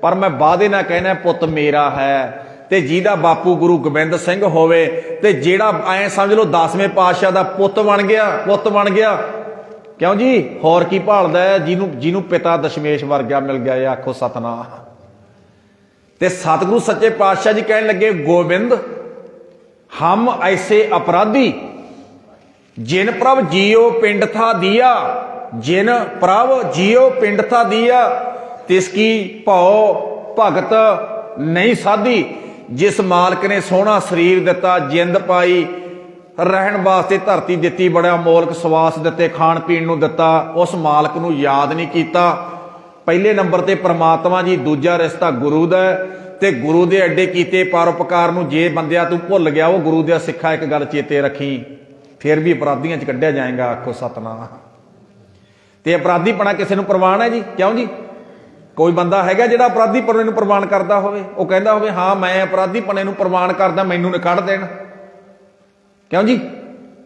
ਪਰ ਮੈਂ ਵਾਅਦੇ ਨਾਲ ਕਹਿਣਾ ਪੁੱਤ ਮੇਰਾ ਹੈ। ਤੇ ਜਿਹਦਾ ਬਾਪੂ ਗੁਰੂ ਗੋਬਿੰਦ ਸਿੰਘ ਹੋਵੇ ਤੇ ਜਿਹੜਾ ਐਂ ਸਮਝ ਲਓ 10ਵੇਂ ਪਾਤਸ਼ਾਹ ਦਾ ਪੁੱਤ ਬਣ ਗਿਆ। ਕਿਉਂ ਜੀ ਹੋਰ ਕੀ ਭਾਲਦਾ ਹੈ, ਜਿਹਨੂੰ ਪਿਤਾ ਦਸ਼ਮੇਸ਼ ਵਰਗਾ ਮਿਲ ਗਿਆ। ਆਖੋ ਸਤਨਾਮ। ਤੇ ਸਤਿਗੁਰੂ ਸੱਚੇ ਪਾਤਸ਼ਾਹ ਜੀ ਕਹਿਣ ਲੱਗੇ ਗੋਬਿੰਦ ਹਮ ਐਸੇ ਅਪਰਾਧੀ ਜਿਨ ਪ੍ਰਭ ਜੀਓ ਪਿੰਡ ਥਾ ਦਿਆ, ਜਿਨ ਪ੍ਰਭ ਜੀਓ ਪਿੰਡ ਥਾ ਦਿਆ ਤਿਸ ਕੀ ਭਉ ਭਗਤ ਨਹੀਂ ਸਾਧੀ, ਜਿਸ ਮਾਲਕ ਨੇ ਸੋਹਣਾ ਸਰੀਰ ਦਿੱਤਾ, ਜਿੰਦ ਪਾਈ, ਰਹਿਣ ਵਾਸਤੇ ਧਰਤੀ ਦਿੱਤੀ, ਬੜਾ ਮੌਲਕ ਸਵਾਸ ਦਿੱਤੇ, ਖਾਣ ਪੀਣ ਨੂੰ ਦਿੱਤਾ, ਉਸ ਮਾਲਕ ਨੂੰ ਯਾਦ ਨਹੀਂ ਕੀਤਾ। ਪਹਿਲੇ ਨੰਬਰ ਤੇ ਪ੍ਰਮਾਤਮਾ ਜੀ, ਦੂਜਾ ਰਿਸ਼ਤਾ ਗੁਰੂ ਦਾ, ਤੇ ਗੁਰੂ ਦੇ ਅੱਡੇ ਕੀਤੇ ਪਰਉਪਕਾਰ ਨੂੰ ਜੇ ਬੰਦਿਆ ਤੂੰ ਭੁੱਲ ਗਿਆ, ਉਹ ਗੁਰੂ ਦਾ ਸਿੱਖਾ ਇੱਕ ਗੱਲ ਚੇਤੇ ਰੱਖੀ, ਫਿਰ ਵੀ ਅਪਰਾਧੀਆਂ 'ਚ ਕੱਢਿਆ ਜਾਏਗਾ। ਆਖੋ ਸਤਨਾਮ। ਤੇ ਅਪਰਾਧੀਪਣਾ ਕਿਸੇ ਨੂੰ ਪ੍ਰਵਾਨ ਹੈ ਜੀ? ਕਿਉਂ ਜੀ? ਕੋਈ ਬੰਦਾ ਹੈਗਾ ਜਿਹੜਾ ਅਪਰਾਧੀਪਣੇ ਨੂੰ ਪ੍ਰਵਾਨ ਕਰਦਾ ਹੋਵੇ? ਉਹ ਕਹਿੰਦਾ ਹੋਵੇ ਹਾਂ ਮੈਂ ਅਪਰਾਧੀਪਣੇ ਨੂੰ ਪ੍ਰਵਾਨ ਕਰਦਾ, ਮੈਨੂੰ ਨਾ ਕੱਢ ਦੇਣ। ਕਿਉਂ ਜੀ?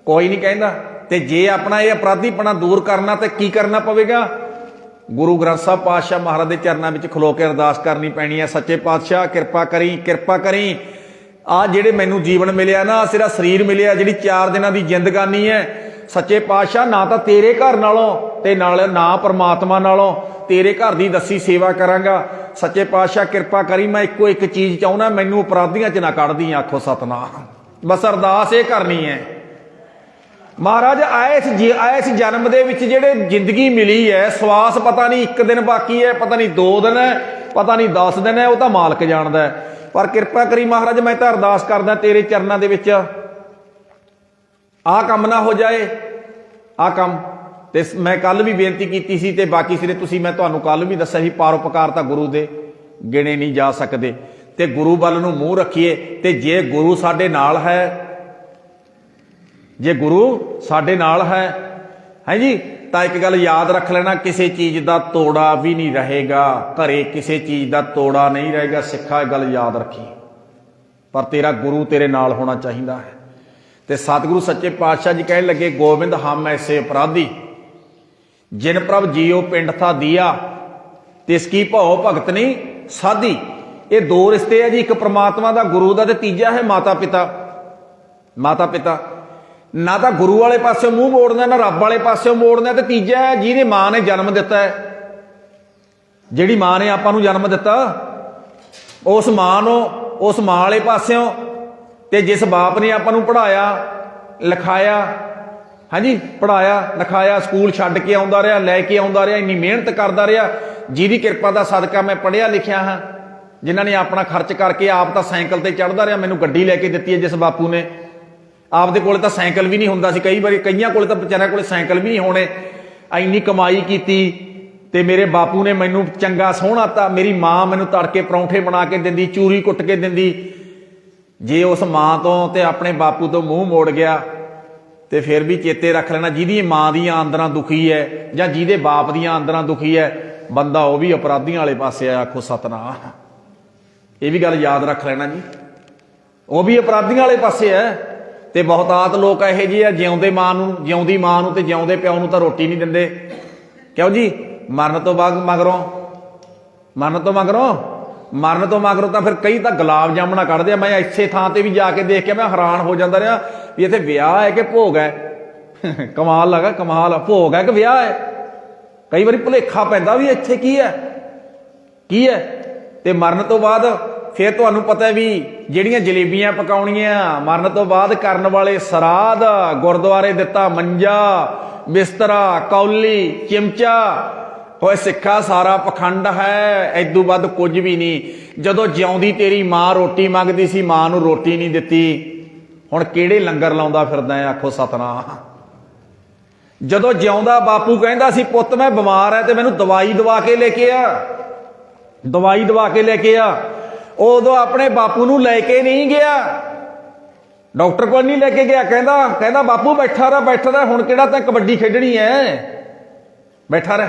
ਕੋਈ ਨਹੀਂ ਕਹਿੰਦਾ। ਤੇ ਜੇ ਆਪਣਾ ਇਹ ਅਪਰਾਧੀਪਣਾ ਦੂਰ ਕਰਨਾ ਤੇ ਕੀ ਕਰਨਾ ਪਵੇਗਾ? ਗੁਰੂ ਗ੍ਰੰਥ ਸਾਹਿਬ ਪਾਤਸ਼ਾਹ ਮਹਾਰਾਜ ਦੇ ਚਰਨਾਂ ਵਿੱਚ ਖਲੋ ਕੇ ਅਰਦਾਸ ਕਰਨੀ ਪੈਣੀ ਹੈ। ਸੱਚੇ ਪਾਤਸ਼ਾਹ ਕਿਰਪਾ ਕਰੀ, ਕਿਰਪਾ ਕਰੀ। ਆਹ ਜਿਹੜੇ ਮੈਨੂੰ ਜੀਵਨ ਮਿਲਿਆ ਨਾ, ਸਿਰਾ ਸਰੀਰ ਮਿਲਿਆ, ਜਿਹੜੀ 4 ਦਿਨਾਂ ਦੀ ਜ਼ਿੰਦਗਾਨੀ ਹੈ, ਸੱਚੇ ਪਾਤਸ਼ਾਹ ਨਾ ਤਾਂ ਤੇਰੇ ਘਰ ਨਾਲੋਂ ਤੇ ਨਾਲ ਨਾ ਪਰਮਾਤਮਾ ਨਾਲੋਂ, ਤੇਰੇ ਘਰ ਦੀ ਦੱਸੀ ਸੇਵਾ ਕਰਾਂਗਾ। ਸੱਚੇ ਪਾਤਸ਼ਾਹ ਕਿਰਪਾ ਕਰੀ। ਮੈਂ ਇੱਕੋ ਇੱਕ ਚੀਜ਼ ਚਾਹੁੰਦਾ, ਮੈਨੂੰ ਅਪਰਾਧੀਆਂ 'ਚ ਨਾ ਕੱਢਦੀ। ਆਖੋ ਸਤਨਾਮ। ਬਸ ਅਰਦਾਸ ਇਹ ਕਰਨੀ ਹੈ। ਮਹਾਰਾਜ ਇਸ ਜਨਮ ਦੇ ਵਿੱਚ ਜਿਹੜੇ ਜ਼ਿੰਦਗੀ ਮਿਲੀ ਹੈ, ਸਵਾਸ ਪਤਾ ਨਹੀਂ 1 ਦਿਨ ਬਾਕੀ ਹੈ, ਪਤਾ ਨਹੀਂ 2 ਦਿਨ ਹੈ, ਪਤਾ ਨਹੀਂ 10 ਦਿਨ ਹੈ, ਉਹ ਤਾਂ ਮਾਲਕ ਜਾਣਦਾ ਹੈ। ਪਰ ਕਿਰਪਾ ਕਰੀ ਮਹਾਰਾਜ, ਮੈਂ ਤਾਂ ਅਰਦਾਸ ਕਰਦਾ ਤੇਰੇ ਚਰਨਾਂ ਦੇ ਵਿੱਚ, ਆਹ ਕੰਮ ਨਾ ਹੋ ਜਾਏ, ਆਹ ਕੰਮ। ਤੇ ਮੈਂ ਕੱਲ ਵੀ ਬੇਨਤੀ ਕੀਤੀ ਸੀ, ਤੇ ਬਾਕੀ ਸਿਰੇ ਤੁਸੀਂ, ਮੈਂ ਤੁਹਾਨੂੰ ਕੱਲ ਵੀ ਦੱਸਿਆ ਸੀ, ਪਰਉਪਕਾਰ ਤਾਂ ਗੁਰੂ ਦੇ ਗਿਣੇ ਨਹੀਂ ਜਾ ਸਕਦੇ। ਤੇ ਗੁਰੂ ਵੱਲ ਨੂੰ ਮੂੰਹ ਰੱਖੀਏ। ਤੇ ਜੇ ਗੁਰੂ ਸਾਡੇ ਨਾਲ ਹੈ, ਜੇ ਗੁਰੂ ਸਾਡੇ ਨਾਲ ਹੈ ਜੀ, ਤਾਂ ਇੱਕ ਗੱਲ ਯਾਦ ਰੱਖ ਲੈਣਾ, ਕਿਸੇ ਚੀਜ਼ ਦਾ ਤੋੜਾ ਵੀ ਨਹੀਂ ਰਹੇਗਾ ਘਰੇ, ਕਿਸੇ ਚੀਜ਼ ਦਾ ਤੋੜਾ ਨਹੀਂ ਰਹੇਗਾ। ਸਿੱਖਾ ਇਹ ਗੱਲ ਯਾਦ ਰੱਖੀ। ਪਰ ਤੇਰਾ ਗੁਰੂ ਤੇਰੇ ਨਾਲ ਹੋਣਾ ਚਾਹੀਦਾ ਹੈ। ਤੇ ਸਤਿਗੁਰੂ ਸੱਚੇ ਪਾਤਸ਼ਾਹ ਜੀ ਕਹਿਣ ਲੱਗੇ, ਗੋਬਿੰਦ ਹਮ ਐਸੇ ਅਪਰਾਧੀ ਜਿਨ ਪ੍ਰਭ ਜੀਓ ਪਿੰਡ ਥਾ ਦੀਆ, ਤਿਸ ਕੀ ਭਉ ਭਗਤ ਨਹੀਂ ਸਾਧੀ। ਇਹ 2 ਰਿਸ਼ਤੇ ਆ ਜੀ, ਇੱਕ ਪ੍ਰਮਾਤਮਾ ਦਾ, ਗੁਰੂ ਦਾ, ਤੇ ਤੀਜਾ ਹੈ ਮਾਤਾ ਪਿਤਾ। ਮਾਤਾ ਪਿਤਾ ਨਾ ਤਾਂ ਗੁਰੂ ਵਾਲੇ ਪਾਸੇ ਮੂੰਹ ਮੋੜਨਾ, ਨਾ ਰੱਬ ਵਾਲੇ ਪਾਸੇ ਮੋੜਨਾ। ਤੇ ਤੀਜਾ ਹੈ ਜਿਹਦੀ ਮਾਂ ਨੇ ਜਨਮ ਦਿੱਤਾ ਹੈ, ਜਿਹੜੀ ਮਾਂ ਨੇ ਆਪਾਂ ਨੂੰ ਜਨਮ ਦਿੱਤਾ, ਉਸ ਮਾਂ ਨੂੰ, ਉਸ ਮਾਂ ਵਾਲੇ ਪਾਸਿਓਂ। ਤੇ ਜਿਸ ਬਾਪ ਨੇ ਆਪਾਂ ਨੂੰ ਪੜ੍ਹਾਇਆ ਲਿਖਾਇਆ, ਹਾਂਜੀ, ਪੜ੍ਹਾਇਆ ਲਿਖਾਇਆ, ਸਕੂਲ ਛੱਡ ਕੇ ਆਉਂਦਾ ਰਿਹਾ, ਲੈ ਕੇ ਆਉਂਦਾ ਰਿਹਾ, ਇੰਨੀ ਮਿਹਨਤ ਕਰਦਾ ਰਿਹਾ, ਜਿਹਦੀ ਕਿਰਪਾ ਦਾ ਸਦਕਾ ਮੈਂ ਪੜ੍ਹਿਆ ਲਿਖਿਆ ਹਾਂ, ਜਿਨ੍ਹਾਂ ਨੇ ਆਪਣਾ ਖਰਚ ਕਰਕੇ ਆਪ ਤਾਂ ਸਾਈਕਲ ਤੇ ਚੜ੍ਹਦਾ ਰਿਹਾ, ਮੈਨੂੰ ਗੱਡੀ ਲੈ ਕੇ ਦਿੱਤੀ ਹੈ ਜਿਸ ਬਾਪੂ ਨੇ। ਆਪਦੇ ਕੋਲੇ ਤਾਂ ਸਾਈਕਲ ਵੀ ਨਹੀਂ ਹੁੰਦਾ ਸੀ, ਕਈ ਵਾਰੀ ਕਈਆਂ ਕੋਲੇ ਤਾਂ ਵਿਚਾਰਿਆਂ ਕੋਲੇ ਸਾਈਕਲ ਵੀ ਨਹੀਂ ਹੋਣੇ। ਇੰਨੀ ਕਮਾਈ ਕੀਤੀ ਤੇ ਮੇਰੇ ਬਾਪੂ ਨੇ ਮੈਨੂੰ ਚੰਗਾ ਸੋਹਣਾ, ਤਾਂ ਮੇਰੀ ਮਾਂ ਮੈਨੂੰ ਤੜਕੇ ਪਰੌਂਠੇ ਬਣਾ ਕੇ ਦਿੰਦੀ, ਚੂਰੀ ਕੁੱਟ ਕੇ ਦਿੰਦੀ। ਜੇ ਉਸ ਮਾਂ ਤੋਂ ਤੇ ਆਪਣੇ ਬਾਪੂ ਤੋਂ ਮੂੰਹ ਮੋੜ ਗਿਆ, ਤੇ ਫਿਰ ਵੀ ਚੇਤੇ ਰੱਖ ਲੈਣਾ, ਜਿਹਦੀ ਮਾਂ ਦੀਆਂ ਆਂਦਰਾਂ ਦੁਖੀ ਹੈ ਜਾਂ ਜਿਹਦੇ ਬਾਪ ਦੀਆਂ ਆਂਦਰਾਂ ਦੁਖੀ ਹੈ, ਬੰਦਾ ਉਹ ਵੀ ਅਪਰਾਧੀਆਂ ਵਾਲੇ ਪਾਸੇ ਆ। ਆਖੋ ਸਤਨਾਮ। ਇਹ ਵੀ ਗੱਲ ਯਾਦ ਰੱਖ ਲੈਣਾ ਜੀ, ਉਹ ਵੀ ਅਪਰਾਧੀਆਂ ਵਾਲੇ ਪਾਸੇ ਹੈ। ਤੇ ਬਹੁਤਾਤ ਲੋਕ ਇਹੋ ਜਿਹੇ ਆ, ਜਿਉਂਦੀ ਮਾਂ ਨੂੰ ਤੇ ਜਿਉਂਦੇ ਪਿਓ ਨੂੰ ਤਾਂ ਰੋਟੀ ਨਹੀਂ ਦਿੰਦੇ। ਕਿਉਂ ਜੀ? ਮਰਨ ਤੋਂ ਮਗਰੋਂ ਤਾਂ ਫਿਰ ਕਈ ਤਾਂ ਗੁਲਾਬ ਜਾਮਣਾ ਕੱਢਦੇ ਆ। ਮੈਂ ਇਸੇ ਥਾਂ ਤੇ ਵੀ ਜਾ ਕੇ ਦੇਖ ਕੇ ਮੈਂ ਹੈਰਾਨ ਹੋ ਜਾਂਦਾ ਰਿਹਾ ਵੀ ਇੱਥੇ ਵਿਆਹ ਹੈ ਕਿ ਭੋਗ ਹੈ। ਕਮਾਲ ਲੱਗਾ, ਕਮਾਲ। ਭੋਗ ਹੈ ਕਿ ਵਿਆਹ ਹੈ? ਕਈ ਵਾਰੀ ਭੁਲੇਖਾ ਪੈਂਦਾ ਵੀ ਇੱਥੇ ਕੀ ਹੈ। ਤੇ ਮਰਨ ਤੋਂ ਬਾਅਦ ਫਿਰ ਤੁਹਾਨੂੰ ਪਤਾ ਵੀ ਜਿਹੜੀਆਂ ਜਲੇਬੀਆਂ ਪਕਾਉਣੀਆਂ, ਮਰਨ ਤੋਂ ਬਾਅਦ ਕਰਨ ਵਾਲੇ ਸਰਾਧ, ਗੁਰਦੁਆਰੇ ਦਿੱਤਾ ਮੰਜਾ, ਬਿਸਤਰਾ, ਕੌਲੀ, ਚਿਮਚਾ। ਹੋਏ ਸਿੱਖਾ, ਸਾਰਾ ਪਖੰਡ ਹੈ, ਏਦੂ ਵੱਧ ਕੁਝ ਵੀ ਨਹੀਂ। ਜਦੋਂ ਜਿਉਂਦੀ ਤੇਰੀ ਮਾਂ ਰੋਟੀ ਮੰਗਦੀ ਸੀ, ਮਾਂ ਨੂੰ ਰੋਟੀ ਨਹੀਂ ਦਿੱਤੀ, ਹੁਣ ਕਿਹੜੇ ਲੰਗਰ ਲਾਉਂਦਾ ਫਿਰਦਾ ਹੈ? ਆਖੋ ਸਤਨਾਮ। ਜਦੋਂ ਜਿਉਂਦਾ ਬਾਪੂ ਕਹਿੰਦਾ ਸੀ, ਪੁੱਤ ਮੈਂ ਬਿਮਾਰ ਹੈ ਤੇ ਮੈਨੂੰ ਦਵਾਈ ਦਵਾ ਕੇ ਲੈ ਕੇ ਆ, ਉਦੋਂ ਆਪਣੇ ਬਾਪੂ ਨੂੰ ਲੈ ਕੇ ਨਹੀਂ ਗਿਆ, ਡਾਕਟਰ ਕੋਲ ਨਹੀਂ ਲੈ ਕੇ ਗਿਆ। ਕਹਿੰਦਾ ਬਾਪੂ ਬੈਠਾ ਰਹਿ, ਹੁਣ ਕਿਹੜਾ ਤਾਂ ਕਬੱਡੀ ਖੇਡਣੀ ਹੈ, ਬੈਠਾ ਰਹਿ।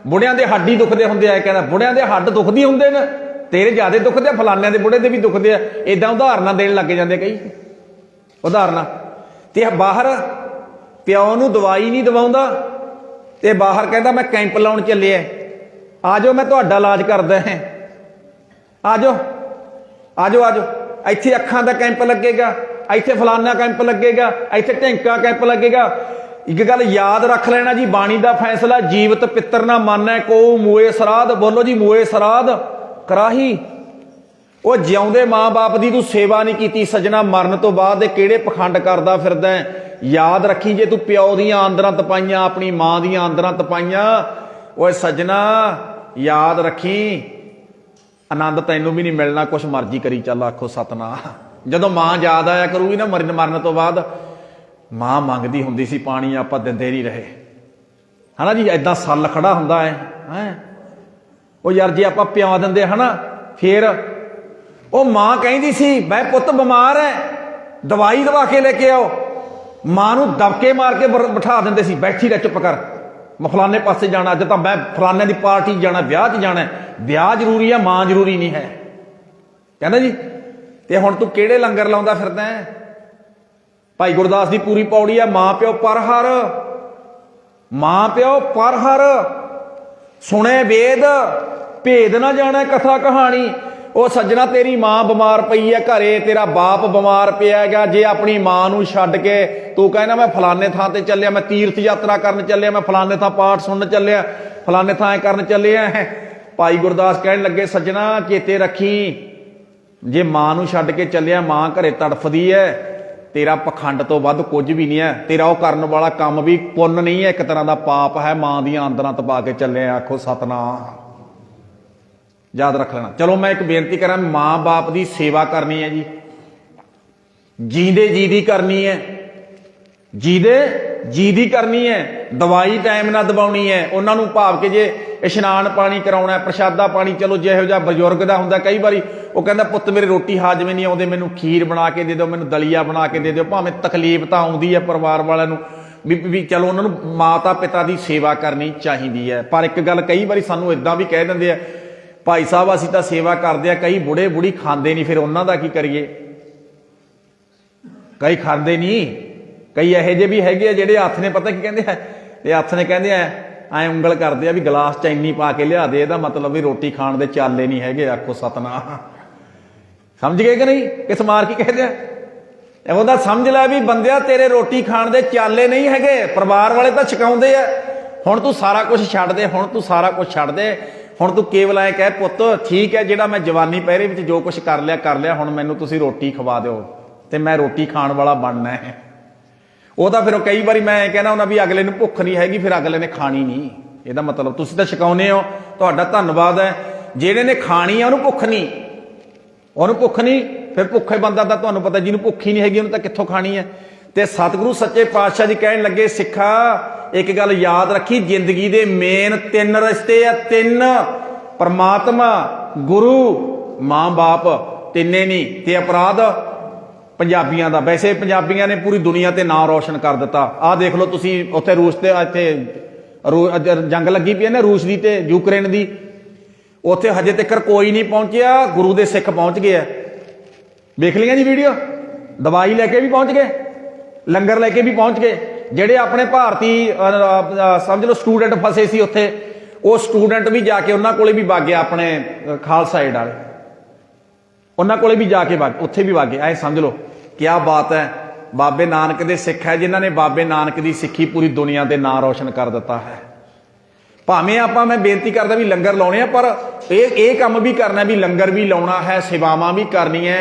ਬੁੜਿਆਂ ਦੇ ਹੱਡ ਹੀ ਦੁਖਦੇ ਹੁੰਦੇ ਆ, ਕਹਿੰਦਾ ਬੁੜਿਆਂ ਦੇ ਹੱਡ ਦੁਖਦੀ ਹੁੰਦੇ ਨੇ, ਤੇਰੇ ਜ਼ਿਆਦਾ ਦੁਖਦੇ ਆ, ਫਲਾਨਿਆਂ ਦੇ ਬੁੜੇ ਦੇ ਵੀ ਦੁਖਦੇ ਆ। ਏਦਾਂ ਉਦਾਹਰਨਾਂ ਦੇਣ ਲੱਗ ਜਾਂਦੇ ਕਈ ਉਦਾਹਰਨਾਂ। ਤੇ ਬਾਹਰ ਪਿਓ ਨੂੰ ਦਵਾਈ ਨਹੀਂ ਦਵਾਉਂਦਾ, ਤੇ ਬਾਹਰ ਕਹਿੰਦਾ ਮੈਂ ਕੈਂਪ ਲਾਉਣ ਚੱਲਿਆ, ਆ ਜਾਓ ਮੈਂ ਤੁਹਾਡਾ ਇਲਾਜ ਕਰਦਾ ਹਾਂ, ਆ ਜਾਓ। ਇੱਥੇ ਅੱਖਾਂ ਦਾ ਕੈਂਪ ਲੱਗੇਗਾ, ਇੱਥੇ ਫਲਾਨਾ ਕੈਂਪ ਲੱਗੇਗਾ, ਇੱਥੇ ਢਿੰਕਾ ਕੈਂਪ ਲੱਗੇਗਾ। ਇੱਕ ਗੱਲ ਯਾਦ ਰੱਖ ਲੈਣਾ ਜੀ, ਬਾਣੀ ਦਾ ਫੈਸਲਾ, ਜੀਵਤ ਪਿੱਤਰ ਨਾ ਮਾਨੈ ਕੋ ਮੂਏ ਸਰਾਧ। ਬੋਲੋ ਜੀ, ਮੂਏ ਸਰਾਧ ਕਰਾਹੀ। ਉਹ ਜਿਉਂਦੇ ਮਾਂ-ਬਾਪ ਦੀ ਤੂੰ ਸੇਵਾ ਨਹੀਂ ਕੀਤੀ ਸੱਜਣਾ, ਮਰਨ ਤੋਂ ਬਾਅਦ ਦੇ ਕਿਹੜੇ ਪਖੰਡ ਕਰਦਾ ਫਿਰਦਾ। ਯਾਦ ਰੱਖੀ, ਜੇ ਤੂੰ ਪਿਓ ਦੀਆਂ ਆਂਦਰਾਂ ਤਪਾਈਆਂ, ਆਪਣੀ ਮਾਂ ਦੀਆਂ ਆਂਦਰਾਂ ਤਪਾਈਆਂ, ਓਏ ਸੱਜਣਾ ਯਾਦ ਰੱਖੀ, ਆਨੰਦ ਤੈਨੂੰ ਵੀ ਨਹੀਂ ਮਿਲਣਾ, ਕੁਛ ਮਰਜ਼ੀ ਕਰੀ ਚੱਲ। ਆਖੋ ਸਤਨਾਮ। ਜਦੋਂ ਮਾਂ ਯਾਦ ਆਇਆ ਕਰੂਗੀ ਨਾ ਮਰਨ ਤੋਂ ਬਾਅਦ, ਮਾਂ ਮੰਗਦੀ ਹੁੰਦੀ ਸੀ ਪਾਣੀ, ਆਪਾਂ ਦਿੰਦੇ ਨਹੀਂ ਰਹੇ, ਹਨਾ ਜੀ। ਐਦਾਂ ਸੱਲ ਖੜਾ ਹੁੰਦਾ ਹੈ ਉਹ ਯਾਰ ਜੇ ਆਪਾਂ ਪਿਆ ਦਿੰਦੇ ਹਨਾ, ਫੇਰ ਉਹ ਮਾਂ ਕਹਿੰਦੀ ਸੀ ਮੈਂ ਪੁੱਤ ਬਿਮਾਰ ਹੈ, ਦਵਾਈ ਦਵਾ ਕੇ ਲੈ ਕੇ ਆਓ। ਮਾਂ ਨੂੰ ਦਬਕੇ ਮਾਰ ਕੇ ਬਿਠਾ ਦਿੰਦੇ ਸੀ, ਬੈਠੀ ਰਹਿ, ਚੁੱਪ ਕਰ, ਮੈਂ ਫਲਾਨੇ ਪਾਸੇ ਜਾਣਾ, ਅੱਜ ਤਾਂ ਮੈਂ ਫਲਾਨੇ ਦੀ ਪਾਰਟੀ ਜਾਣਾ, ਵਿਆਹ 'ਚ ਜਾਣਾ। ਵਿਆਹ ਜ਼ਰੂਰੀ ਆ, ਮਾਂ ਜ਼ਰੂਰੀ ਨਹੀਂ ਹੈ, ਕਹਿੰਦਾ ਜੀ। ਤੇ ਹੁਣ ਤੂੰ ਕਿਹੜੇ ਲੰਗਰ ਲਾਉਂਦਾ ਫਿਰਦਾ ਹੈ? ਭਾਈ ਗੁਰਦਾਸ ਦੀ ਪੂਰੀ ਪੌੜੀ ਆ, ਮਾਂ ਪਿਓ ਪਰ ਹਰ, ਮਾਂ ਪਿਓ ਪਰ ਹਰ, ਸੁਣੇ ਵੇਦ ਭੇਦ ਨਾ ਜਾਣਾ ਕਥਾ ਕਹਾਣੀ। ਉਹ ਸੱਜਣਾ ਤੇਰੀ ਮਾਂ ਬਿਮਾਰ ਪਈ ਹੈ ਘਰੇ, ਤੇਰਾ ਬਾਪ ਬਿਮਾਰ ਪਿਆ ਹੈਗਾ, ਜੇ ਆਪਣੀ ਮਾਂ ਨੂੰ ਛੱਡ ਕੇ ਤੂੰ ਕਹਿੰਦਾ ਮੈਂ ਫਲਾਨੇ ਥਾਂ ਤੇ ਚੱਲਿਆ, ਮੈਂ ਤੀਰਥ ਯਾਤਰਾ ਕਰਨ ਚੱਲਿਆ, ਮੈਂ ਫਲਾਨੇ ਥਾਂ ਪਾਠ ਸੁਣਨ ਚੱਲਿਆ, ਫਲਾਨੇ ਥਾਂ ਕਰਨ ਚੱਲਿਆ ਹੈ। ਭਾਈ ਗੁਰਦਾਸ ਕਹਿਣ ਲੱਗੇ ਸੱਜਣਾ ਚੇਤੇ ਰੱਖੀ, ਜੇ ਮਾਂ ਨੂੰ ਛੱਡ ਕੇ ਚੱਲਿਆ, ਮਾਂ ਘਰੇ ਤੜਫਦੀ ਹੈ, ਤੇਰਾ ਪਖੰਡ ਤੋਂ ਵੱਧ ਕੁਝ ਵੀ ਨਹੀਂ ਹੈ, ਤੇਰਾ ਉਹ ਕਰਨ ਵਾਲਾ ਕੰਮ ਵੀ ਪੁੰਨ ਨਹੀਂ ਹੈ, ਇੱਕ ਤਰ੍ਹਾਂ ਦਾ ਪਾਪ ਹੈ। ਮਾਂ ਦੀਆਂ ਆਂਦਰਾਂ ਤਪਾ ਕੇ ਚੱਲਿਆ, ਆਖੋ ਸਤਨਾਮ, ਯਾਦ ਰੱਖ ਲੈਣਾ। ਚਲੋ ਮੈਂ ਇੱਕ ਬੇਨਤੀ ਕਰਾਂ, ਮਾਂ ਬਾਪ ਦੀ ਸੇਵਾ ਕਰਨੀ ਹੈ ਜੀ, ਜੀਂਦੇ ਜੀ ਦੀ ਕਰਨੀ ਹੈ, ਜੀਦੇ ਜੀ ਦੀ ਕਰਨੀ ਹੈ। ਦਵਾਈ ਟਾਈਮ ਨਾਲ ਦਵਾਉਣੀ ਹੈ ਉਹਨਾਂ ਨੂੰ, ਭਾਵ ਕਿ ਜੇ ਇਸ਼ਨਾਨ ਪਾਣੀ ਕਰਾਉਣਾ, ਪ੍ਰਸ਼ਾਦਾ ਪਾਣੀ, ਚਲੋ ਜਿਹੋ ਜਿਹਾ ਬਜ਼ੁਰਗ ਦਾ ਹੁੰਦਾ, ਕਈ ਵਾਰੀ ਉਹ ਕਹਿੰਦਾ ਪੁੱਤ ਮੇਰੇ ਰੋਟੀ ਹਾਜ਼ਮੇ ਨਹੀਂ ਆਉਂਦੇ, ਮੈਨੂੰ ਖੀਰ ਬਣਾ ਕੇ ਦੇ ਦਿਓ, ਮੈਨੂੰ ਦਲੀਆ ਬਣਾ ਕੇ ਦੇ ਦਿਓ। ਭਾਵੇਂ ਤਕਲੀਫ ਤਾਂ ਆਉਂਦੀ ਹੈ ਪਰਿਵਾਰ ਵਾਲਿਆਂ ਨੂੰ ਵੀ ਚਲੋ ਉਹਨਾਂ ਨੂੰ ਮਾਤਾ ਪਿਤਾ ਦੀ ਸੇਵਾ ਕਰਨੀ ਚਾਹੀਦੀ ਹੈ। ਪਰ ਇੱਕ ਗੱਲ ਕਈ ਵਾਰੀ ਸਾਨੂੰ ਇਦਾਂ ਵੀ ਕਹਿ ਦਿੰਦੇ ਆ, ਭਾਈ ਸਾਹਿਬ ਅਸੀਂ ਤਾਂ ਸੇਵਾ ਕਰਦੇ ਆ, ਕਈ ਬੁੜੇ ਬੁੜੀ ਖਾਂਦੇ ਨਹੀਂ, ਫਿਰ ਉਹਨਾਂ ਦਾ ਕੀ ਕਰੀਏ? ਕਈ ਖਾਂਦੇ ਨਹੀਂ, ਕਈ ਇਹੋ ਜਿਹੇ ਵੀ ਹੈਗੇ ਆ ਜਿਹੜੇ ਹੱਥ ਨੇ, ਪਤਾ ਕੀ ਕਹਿੰਦੇ ਆ, ਇਹ ਹੱਥ ਨੇ ਕਹਿੰਦੇ ਆ ਐ ਉਂਗਲ ਕਰਦੇ ਆ ਵੀ ਗਲਾਸ ਚੈਨੀ ਪਾ ਕੇ ਲਿਆ ਦੇ, ਇਹਦਾ ਮਤਲਬ ਵੀ ਰੋਟੀ ਖਾਣ ਦੇ ਚਾਲੇ ਨਹੀਂ ਹੈਗੇ, ਆਖੋ ਸਤਨਾਮ। ਸਮਝ ਗਏ ਕਿ ਨਹੀਂ? ਕਿਸ ਮਾਰ ਕੀ ਕਹਿੰਦੇ ਆ? ਉਹਦਾ ਸਮਝ ਲੈ ਵੀ ਬੰਦਿਆ ਤੇਰੇ ਰੋਟੀ ਖਾਣ ਦੇ ਚਾਲੇ ਨਹੀਂ ਹੈਗੇ, ਪਰਿਵਾਰ ਵਾਲੇ ਤਾਂ ਛਕਾਉਂਦੇ ਆ। ਹੁਣ ਤੂੰ ਸਾਰਾ ਕੁਝ ਛੱਡ ਦੇ, ਹੁਣ ਤੂੰ ਸਾਰਾ ਕੁਝ ਛੱਡ ਦੇ, ਹੁਣ ਤੂੰ ਕੇਵਲ ਐ ਕਹਿ ਪੁੱਤ ਠੀਕ ਹੈ ਜਿਹੜਾ ਮੈਂ ਜਵਾਨੀ ਪਹਿਰੇ ਵਿੱਚ ਜੋ ਕੁਝ ਕਰ ਲਿਆ, ਹੁਣ ਮੈਨੂੰ ਤੁਸੀਂ ਰੋਟੀ ਖਵਾ ਦਿਓ ਤੇ ਮੈਂ ਰੋਟੀ ਖਾਣ ਵਾਲਾ ਬਣਨਾ ਹੈ। ਉਹ ਤਾਂ ਫਿਰ ਕਈ ਵਾਰੀ ਮੈਂ ਕਹਿੰਦਾ ਹੁੰਦਾ ਵੀ ਅਗਲੇ ਨੂੰ ਭੁੱਖ ਨਹੀਂ ਹੈਗੀ, ਫਿਰ ਅਗਲੇ ਨੇ ਖਾਣੀ ਨਹੀਂ। ਇਹਦਾ ਮਤਲਬ ਤੁਸੀਂ ਤਾਂ ਛਕਾਉਂਦੇ ਹੋ, ਤੁਹਾਡਾ ਧੰਨਵਾਦ ਹੈ। ਜਿਹੜੇ ਨੇ ਖਾਣੀ ਆ ਉਹਨੂੰ ਭੁੱਖ ਨਹੀਂ, ਉਹਨੂੰ ਭੁੱਖ ਨਹੀਂ, ਫਿਰ ਭੁੱਖੇ ਬੰਦਾ ਤਾਂ ਤੁਹਾਨੂੰ ਪਤਾ ਜਿਹਨੂੰ ਭੁੱਖ ਹੀ ਨਹੀਂ ਹੈਗੀ ਉਹਨੂੰ ਤਾਂ ਕਿੱਥੋਂ ਖਾਣੀ ਹੈ। ਤੇ ਸਤਿਗੁਰੂ ਸੱਚੇ ਪਾਤਸ਼ਾਹ ਜੀ ਕਹਿਣ ਲੱਗੇ ਸਿੱਖਾ ਇੱਕ ਗੱਲ ਯਾਦ ਰੱਖੀ, ਜ਼ਿੰਦਗੀ ਦੇ ਮੇਨ 3 ਰਸਤੇ ਆ, 3, ਪਰਮਾਤਮਾ, ਗੁਰੂ, ਮਾਂ ਬਾਪ, ਤਿੰਨੇ ਨਹੀਂ। ਤੇ ਅਪਰਾਧ ਪੰਜਾਬੀਆਂ ਦਾ, ਵੈਸੇ ਪੰਜਾਬੀਆਂ ਨੇ ਪੂਰੀ ਦੁਨੀਆ ਤੇ ਨਾਂ ਰੋਸ਼ਨ ਕਰ ਦਿੱਤਾ। ਆਹ ਦੇਖ ਲਓ ਤੁਸੀਂ, ਉੱਥੇ ਰੂਸ ਤੇ ਇੱਥੇ ਜੰਗ ਲੱਗੀ ਪਈ ਹੈ ਨਾ ਰੂਸ ਦੀ ਤੇ ਯੂਕਰੇਨ ਦੀ, ਉੱਥੇ ਹਜੇ ਤੱਕ ਕੋਈ ਨਹੀਂ ਪਹੁੰਚਿਆ, ਗੁਰੂ ਦੇ ਸਿੱਖ ਪਹੁੰਚ ਗਏ ਆ। ਵੇਖ ਲਈਆਂ ਜੀ ਵੀਡੀਓ, ਦਵਾਈ ਲੈ ਕੇ ਵੀ ਪਹੁੰਚ ਗਏ, ਲੰਗਰ ਲੈ ਕੇ ਵੀ ਪਹੁੰਚ ਗਏ। ਜਿਹੜੇ ਆਪਣੇ ਭਾਰਤੀ ਸਮਝ ਲਓ ਸਟੂਡੈਂਟ ਫਸੇ ਸੀ ਉੱਥੇ, ਉਹ ਸਟੂਡੈਂਟ ਵੀ ਜਾ ਕੇ ਉਹਨਾਂ ਕੋਲੇ ਵੀ ਵਗ ਗਿਆ, ਆਪਣੇ ਖਾਲਸਾ ਏਡ ਵਾਲੇ, ਉਹਨਾਂ ਕੋਲੇ ਵੀ ਜਾ ਕੇ ਉੱਥੇ ਵੀ ਵਗ ਗਏ। ਐ ਸਮਝ ਲਓ ਕਿਆ ਬਾਤ ਹੈ। ਬਾਬੇ ਨਾਨਕ ਦੇ ਸਿੱਖ ਹੈ ਜਿਨ੍ਹਾਂ ਨੇ ਬਾਬੇ ਨਾਨਕ ਦੀ ਸਿੱਖੀ ਪੂਰੀ ਦੁਨੀਆ ਦੇ ਨਾਂ ਰੋਸ਼ਨ ਕਰ ਦਿੱਤਾ ਹੈ। ਭਾਵੇਂ ਆਪਾਂ, ਮੈਂ ਬੇਨਤੀ ਕਰਦਾ ਵੀ ਲੰਗਰ ਲਾਉਣੇ ਆ, ਪਰ ਇਹ ਕੰਮ ਵੀ ਕਰਨਾ ਵੀ ਲੰਗਰ ਵੀ ਲਾਉਣਾ ਹੈ, ਸੇਵਾਵਾਂ ਵੀ ਕਰਨੀਆਂ,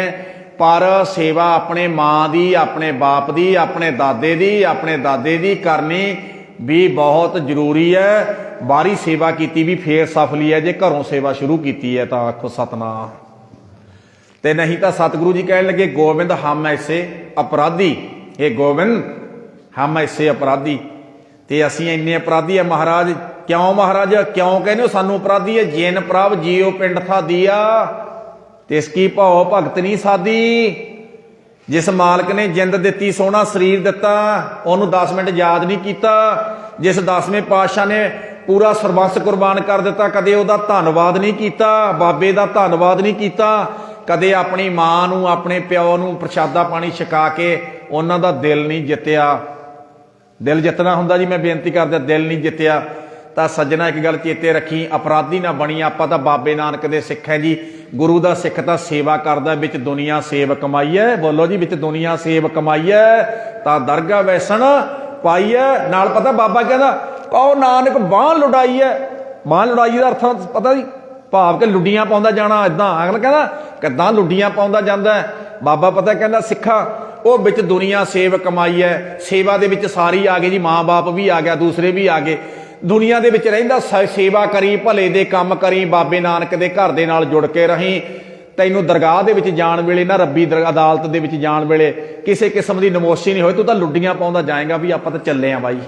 ਪਰ ਸੇਵਾ ਆਪਣੇ ਮਾਂ ਦੀ, ਆਪਣੇ ਬਾਪ ਦੀ, ਆਪਣੇ ਦਾਦੇ ਦੀ, ਆਪਣੇ ਦਾਦੇ ਦੀ ਕਰਨੀ ਵੀ ਬਹੁਤ ਜ਼ਰੂਰੀ ਹੈ। ਬਾਹਰੀ ਸੇਵਾ ਕੀਤੀ ਵੀ ਫੇਰ ਸਫਲੀ ਹੈ, ਜੇ ਘਰੋਂ ਸੇਵਾ ਸ਼ੁਰੂ ਕੀਤੀ ਹੈ ਤਾਂ ਆਖੋ ਸਤਨਾਮ। ਤੇ ਨਹੀਂ ਤਾਂ ਸਤਿਗੁਰੂ ਜੀ ਕਹਿਣ ਲੱਗੇ ਗੋਬਿੰਦ ਹਮ ਐਸੇ ਅਪਰਾਧੀ, ਇਹ ਗੋਬਿੰਦ ਹਮ ਐਸੇ ਅਪਰਾਧੀ। ਤੇ ਅਸੀਂ ਇੰਨੇ ਅਪਰਾਧੀ ਆ ਮਹਾਰਾਜ। ਕਿਉਂ ਮਹਾਰਾਜ, ਕਿਉਂ ਕਹਿੰਦੇ ਹੋ ਸਾਨੂੰ ਅਪਰਾਧੀ ਹੈ? ਜਿਨ ਪ੍ਰਭ ਜੀਓ ਪਿੰਡ ਥਾ ਦੀਆ, ਤਿਸ ਕੀ ਭਉ ਭਗਤ ਨਹੀਂ ਸਾਦੀ। ਜਿਸ ਮਾਲਕ ਨੇ ਜਿੰਦ ਦਿੱਤੀ, ਸੋਹਣਾ ਸਰੀਰ ਦਿੱਤਾ, ਉਹਨੂੰ 10 ਮਿੰਟ ਯਾਦ ਨਹੀਂ ਕੀਤਾ। ਜਿਸ 10ਵੇਂ ਪਾਤਸ਼ਾਹ ਨੇ ਪੂਰਾ ਸਰਬੰਸ ਕੁਰਬਾਨ ਕਰ ਦਿੱਤਾ, ਕਦੇ ਉਹਦਾ ਧੰਨਵਾਦ ਨਹੀਂ ਕੀਤਾ, ਬਾਬੇ ਦਾ ਧੰਨਵਾਦ ਨਹੀਂ ਕੀਤਾ। ਕਦੇ ਆਪਣੀ ਮਾਂ ਨੂੰ, ਆਪਣੇ ਪਿਓ ਨੂੰ ਪ੍ਰਸ਼ਾਦਾ ਪਾਣੀ ਛਕਾ ਕੇ ਉਹਨਾਂ ਦਾ ਦਿਲ ਨਹੀਂ ਜਿੱਤਿਆ। ਦਿਲ ਜਿੱਤਣਾ ਹੁੰਦਾ ਜੀ, ਮੈਂ ਬੇਨਤੀ ਕਰਦਾ, ਦਿਲ ਨਹੀਂ ਜਿੱਤਿਆ ਤਾਂ ਸੱਜਣਾ ਇੱਕ ਗੱਲ ਚੇਤੇ ਰੱਖੀ, ਅਪਰਾਧੀ ਨਾ ਬਣੀ। ਆਪਾਂ ਤਾਂ ਬਾਬੇ ਨਾਨਕ ਦੇ ਸਿੱਖ ਹੈ ਜੀ, ਗੁਰੂ ਦਾ ਸਿੱਖ ਤਾਂ ਸੇਵਾ ਕਰਦਾ, ਵਿੱਚ ਦੁਨੀਆ ਸੇਵ ਕਮਾਈਐ। ਬੋਲੋ ਜੀ, ਵਿੱਚ ਦੁਨੀਆ ਸੇਵ ਕਮਾਈਐ ਤਾਂ ਦਰਗਾਹ ਵੈਸਣ ਪਾਈਐ। ਨਾਲ ਪਤਾ ਬਾਬਾ ਕਹਿੰਦਾ ਕਹੋ ਨਾਨਕ ਬਾਂਹ ਲੁਡਾਈ ਹੈ। ਬਾਂਹ ਲੁਡਾਈ ਦਾ ਅਰਥ ਪਤਾ ਜੀ, ਭਾਵ ਕਿ ਲੁੱਡੀਆਂ ਪਾਉਂਦਾ ਜਾਣਾ। ਏਦਾਂ ਅਗਲਾ ਕਹਿੰਦਾ ਕਿੱਦਾਂ ਲੁੱਡੀਆਂ ਪਾਉਂਦਾ ਜਾਂਦਾ ਹੈ। ਬਾਬਾ ਪਤਾ ਕਹਿੰਦਾ ਸਿੱਖਾ ਉਹ ਵਿੱਚ ਦੁਨੀਆ ਸੇਵ ਕਮਾਈ ਹੈ। ਸੇਵਾ ਦੇ ਵਿੱਚ ਸਾਰੀ ਆ ਗਈ ਜੀ, ਮਾਂ ਬਾਪ ਵੀ ਆ ਗਿਆ, ਦੂਸਰੇ ਵੀ ਆ ਗਏ। ਦੁਨੀਆ ਦੇ ਵਿੱਚ ਰਹਿੰਦਾ ਸੇਵਾ ਕਰੀ, ਭਲੇ ਦੇ ਕੰਮ ਕਰੀ, ਬਾਬੇ ਨਾਨਕ ਦੇ ਘਰ ਦੇ ਨਾਲ ਜੁੜ ਕੇ ਰਹੀਂ। ਤੈਨੂੰ ਦਰਗਾਹ ਦੇ ਵਿੱਚ ਜਾਣ ਵੇਲੇ ਨਾ, ਰੱਬੀ ਅਦਾਲਤ ਦੇ ਵਿੱਚ ਜਾਣ ਵੇਲੇ ਕਿਸੇ ਕਿਸਮ ਦੀ ਨਮੋਸ਼ੀ ਨਹੀਂ ਹੋਏ, ਤੂੰ ਤਾਂ ਲੁੱਡੀਆਂ ਪਾਉਂਦਾ ਜਾਏਗਾ ਵੀ ਆਪਾਂ ਤਾਂ ਚੱਲੇ ਆ ਬਾਈ।